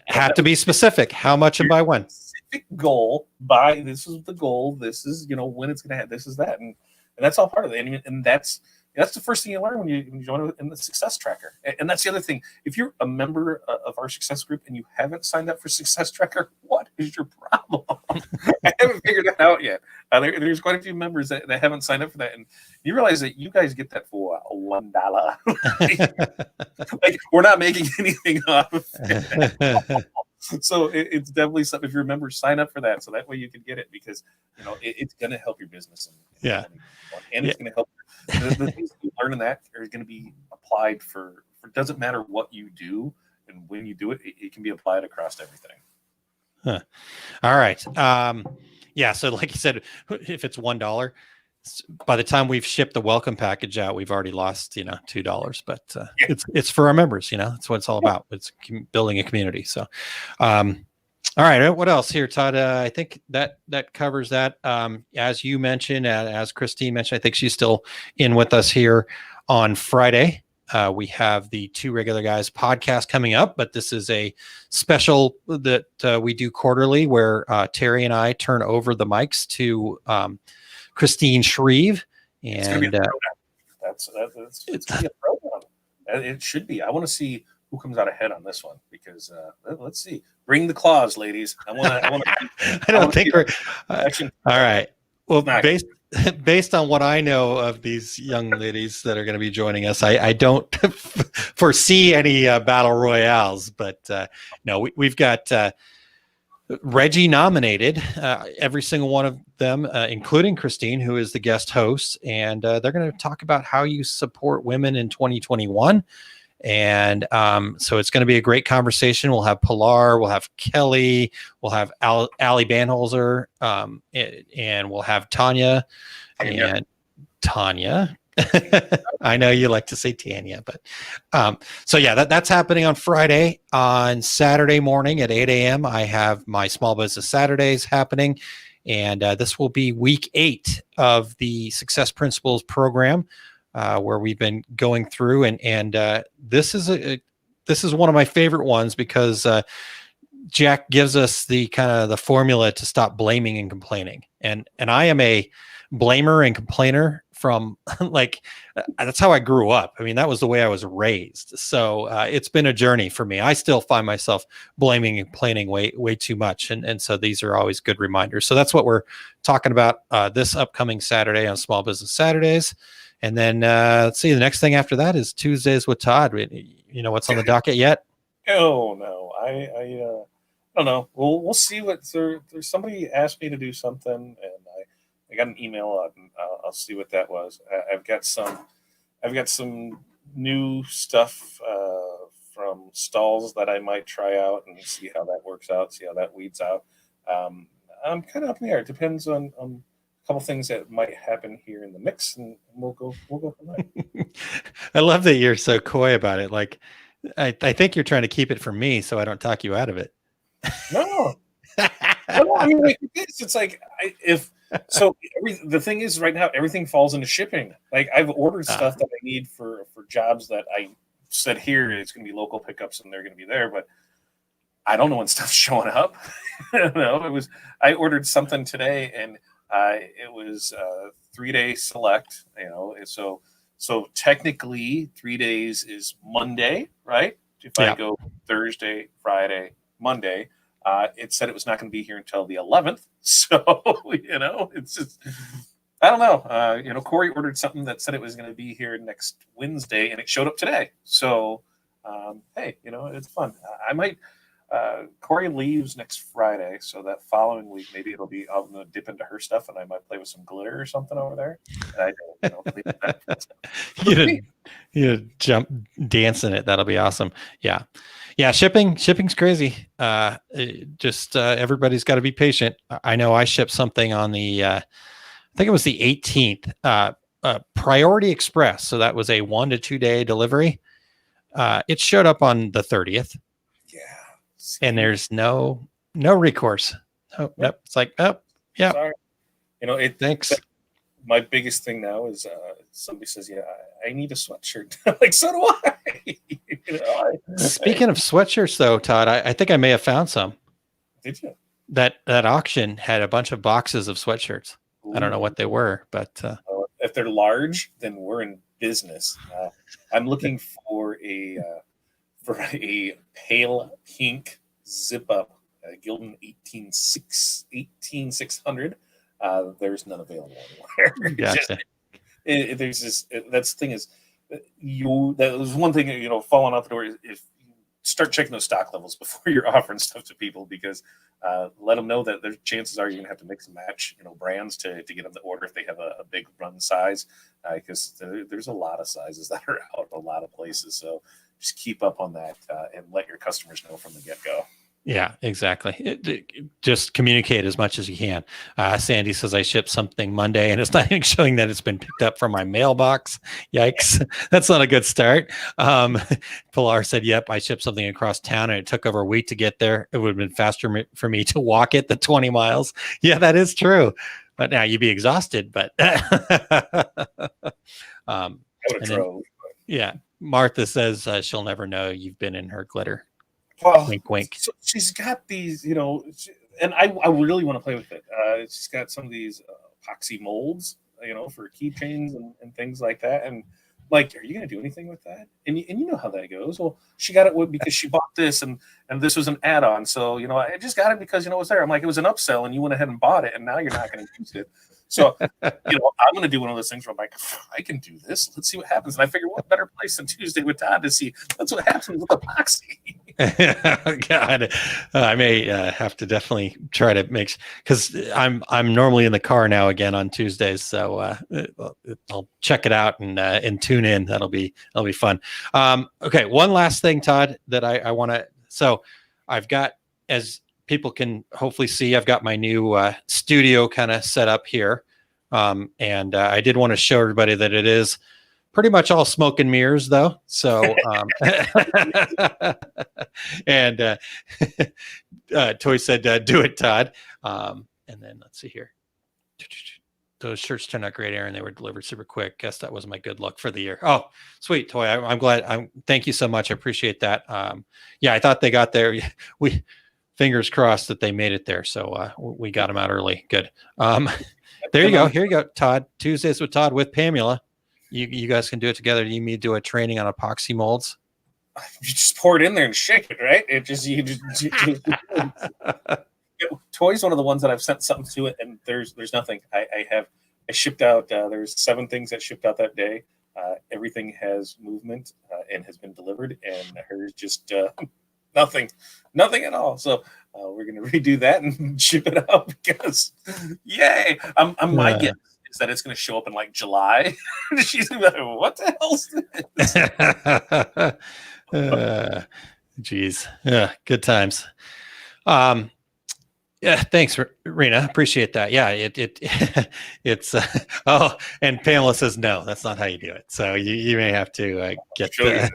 had to be specific. How much and by when? Specific goal. This is the goal. This is when it's going to happen. This is that, and that's all part of it. And that's the first thing you learn when you join in the Success Tracker. And that's the other thing. If you're a member of our success group and you haven't signed up for Success Tracker, what is your problem? I haven't figured that out yet. There's quite a few members that haven't signed up for that, and you realize that you guys get that for $1. Like, we're not making anything off of it. So it's definitely something. If you're a member, sign up for that, so that way you can get it, because it's going to help your business. And it's going to help. The things you learn in that are going to be applied for. Doesn't matter what you do, and when you do it, it can be applied across everything. Huh. All right. So like you said, if it's $1, by the time we've shipped the welcome package out, we've already lost, $2, but it's for our members, that's what it's all about. It's building a community. So, all right. What else here, Todd? I think that covers that. As you mentioned, as Christine mentioned, I think she's still in with us here on Friday. We have the Two Regular Guys podcast coming up, but this is a special that we do quarterly where Terry and I turn over the mics to Christine Shreve. And it's going to be a throwdown. It should be. I want to see who comes out ahead on this one, because let's see. Bring the claws, ladies. I don't think we're all right. Well, based on what I know of these young ladies that are going to be joining us, I don't foresee any battle royales, but no, we've got Reggie nominated, every single one of them, including Christine, who is the guest host, and they're going to talk about how you support women in 2021. And so it's going to be a great conversation. We'll have Pilar, we'll have Kelly, we'll have Ali Banholzer, and we'll have Tanya. And Tanya. I know you like to say Tanya, but so yeah, that's happening on Friday. On Saturday morning at 8 a.m., I have my Small Business Saturdays happening, and this will be week 8 of the Success Principles program. Where we've been going through, and this is one of my favorite ones, because Jack gives us the kind of the formula to stop blaming and complaining. And I am a blamer and complainer from like, that's how I grew up. I mean, that was the way I was raised. So it's been a journey for me. I still find myself blaming and complaining way too much. And so these are always good reminders. So that's what we're talking about this upcoming Saturday on Small Business Saturdays. And then let's see, the next thing after that is Tuesdays with Todd. You know what's on the docket yet? Oh no, I don't know. We'll see what there's somebody asked me to do something, and I got an email. I'll see what that was. I've got some new stuff from stalls that I might try out and see how that works out. See how that weeds out. I'm kind of up in the air. It depends on a couple things that might happen here in the mix, and we'll go from there. I love that you're so coy about it. Like, I think you're trying to keep it from me so I don't talk you out of it. No, I mean, like, it's like the thing is right now everything falls into shipping. Like I've ordered stuff that I need for jobs that I said here it's going to be local pickups and they're going to be there, but I don't know when stuff's showing up. I ordered something today and it was 3-day select. So technically 3 days is Monday, right? If I go Thursday, Friday, Monday, it said it was not going to be here until the 11th. So, it's just, I don't know. Corey ordered something that said it was going to be here next Wednesday and it showed up today. So, hey, it's fun. I might, Corey leaves next Friday. So that following week, maybe I'm going to dip into her stuff and I might play with some glitter or something over there. And you jump dance in it. That'll be awesome. Yeah. Shipping's crazy. Everybody's got to be patient. I know I shipped something on the, I think it was the 18th, Priority Express. So that was a 1 to 2 day delivery. It showed up on the 30th. Yeah. And there's no recourse. Oh, yep. It's like, oh, yeah. Sorry. Thanks. My biggest thing now is somebody says, "Yeah, I need a sweatshirt." Like, so do I. Speaking of sweatshirts, though, Todd, I think I may have found some. Did you? That auction had a bunch of boxes of sweatshirts. Ooh. I don't know what they were, but if they're large, then we're in business. I'm looking for a pale pink zip up Gildan 18600. There's none available anywhere. Gotcha. That's the thing is, that was one thing, falling out the door is start checking those stock levels before you're offering stuff to people, because let them know that there's chances are you're going to have to mix and match, brands to get them to order if they have a big run size, because there's a lot of sizes that are out a lot of places. So just keep up on that and let your customers know from the get-go. Yeah, exactly. Just communicate as much as you can. Sandy says I shipped something Monday and it's not even showing that it's been picked up from my mailbox. Yikes. That's not a good start. Pilar said, yep, I shipped something across town and it took over a week to get there. It would have been faster for me to walk it the 20 miles. Yeah, that is true. But now you'd be exhausted. But yeah, Martha says she'll never know you've been in her glitter. Well, wink, wink. So she's got these, and I really want to play with it. She's got some of these epoxy molds, for keychains and things like that. And like, are you going to do anything with that? And you know how that goes. Well, she got it because she bought this and this was an add-on. So, I just got it because, it was there. I'm like, it was an upsell and you went ahead and bought it and now you're not going to use it. So, I'm going to do one of those things where I'm like, I can do this. Let's see what happens. And I figured, what better place than Tuesday with Todd to see that's what happens with epoxy. God, I may have to definitely try to mix, because I'm normally in the car now again on Tuesdays, so I'll check it out and tune in. That'll be fun. Okay, one last thing, Todd, that I want to. So I've got, as people can hopefully see, I've got my new studio kind of set up here, and I did want to show everybody that it is pretty much all smoke and mirrors, though. So, and Toy said, "Do it, Todd." And then let's see here. Those shirts turned out great, Aaron. They were delivered super quick. Guess that was my good luck for the year. Oh, sweet, Toy. I'm glad. Thank you so much. I appreciate that. Yeah, I thought they got there. fingers crossed that they made it there. So we got them out early. Good. There you go. Here you go, Todd. Tuesdays with Todd with Pamela. You guys can do it together. You need to do a training on epoxy molds. You just pour it in there and shake it, right? It just Toy's one of the ones that I've sent something to it, and there's nothing. I shipped out. There's 7 things that shipped out that day. Everything has movement and has been delivered, and hers just nothing at all. So we're gonna redo that and ship it out because, yay! My guess is that it's gonna show up in like July. She's gonna be like, "What the hell's this?" Geez, yeah, good times. Yeah, thanks, Rena. Appreciate that. Yeah, it's oh, and Pamela says no, that's not how you do it. So you may have to get. Tell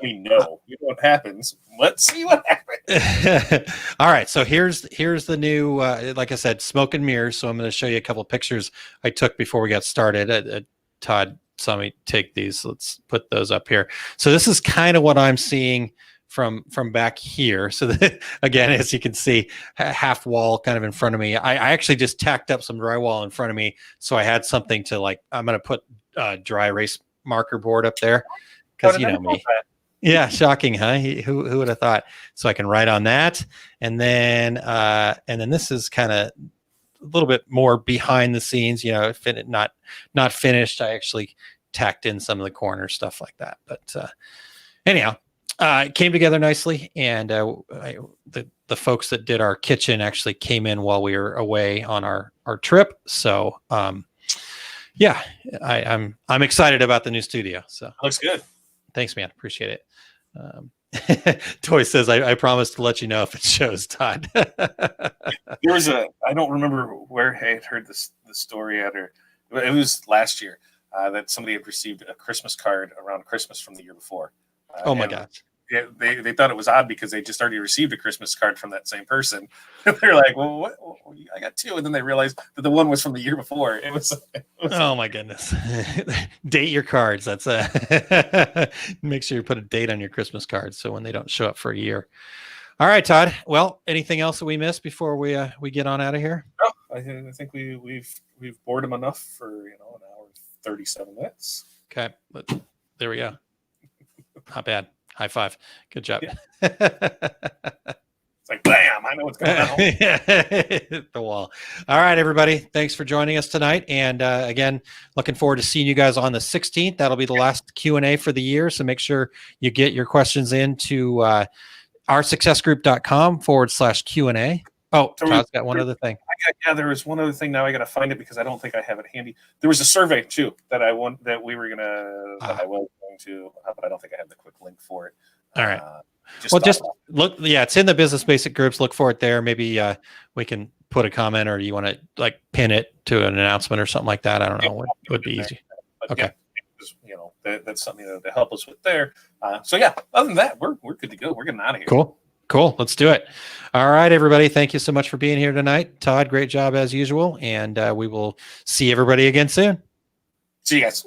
me no. You know what happens. Let's see what happens. All right, so here's the new. Like I said, smoke and mirrors. So I'm going to show you a couple of pictures I took before we got started. Todd saw me take these. Let's put those up here. So this is kind of what I'm seeing from back here. So that, again, as you can see, half wall kind of in front of me. I actually just tacked up some drywall in front of me, so I had something to like. I'm going to put dry erase marker board up there because you know me. Yeah, shocking, huh? Who would have thought? So I can write on that, and then this is kind of a little bit more behind the scenes. You know, not finished. I actually tacked in some of the corner stuff like that. But anyhow. It came together nicely, and the folks that did our kitchen actually came in while we were away on our trip. So, yeah, I'm excited about the new studio. So looks good. Thanks, man. Appreciate it. Toy says, I promise to let you know if it shows, Todd. There was I don't remember where I had heard the story at, or it was last year that somebody had received a Christmas card around Christmas from the year before. Oh my gosh. Yeah, they thought it was odd because they just already received a Christmas card from that same person. They're like, well, what? I got 2. And then they realized that the one was from the year before. It was oh my goodness. Date your cards. That's make sure you put a date on your Christmas cards so when they don't show up for a year. All right, Todd. Well, anything else that we missed before we get on out of here? No, I think we've bored them enough for an hour and 37 minutes. Okay, there we go. Not bad. High five. Good job. Yeah. It's like, bam, I know what's going on. Hit the wall. All right, everybody. Thanks for joining us tonight. And again, looking forward to seeing you guys on the 16th. That'll be the last Q&A for the year. So make sure you get your questions into oursuccessgroup.com/Q&A. Oh, Todd's got one other thing. There was one other thing. Now I got to find it because I don't think I have it handy. There was a survey too that I was going to, but I don't think I have the quick link for it. All right. Just look. Yeah, it's in the Business Basic groups. Look for it there. Maybe we can put a comment, or you want to like pin it to an announcement or something like that. I don't know. What would be easy? But okay. Yeah, that's something to help us with there. So yeah, other than that, we're good to go. We're getting out of here. Cool. Let's do it. All right, everybody. Thank you so much for being here tonight. Todd, great job as usual. And we will see everybody again soon. See you guys.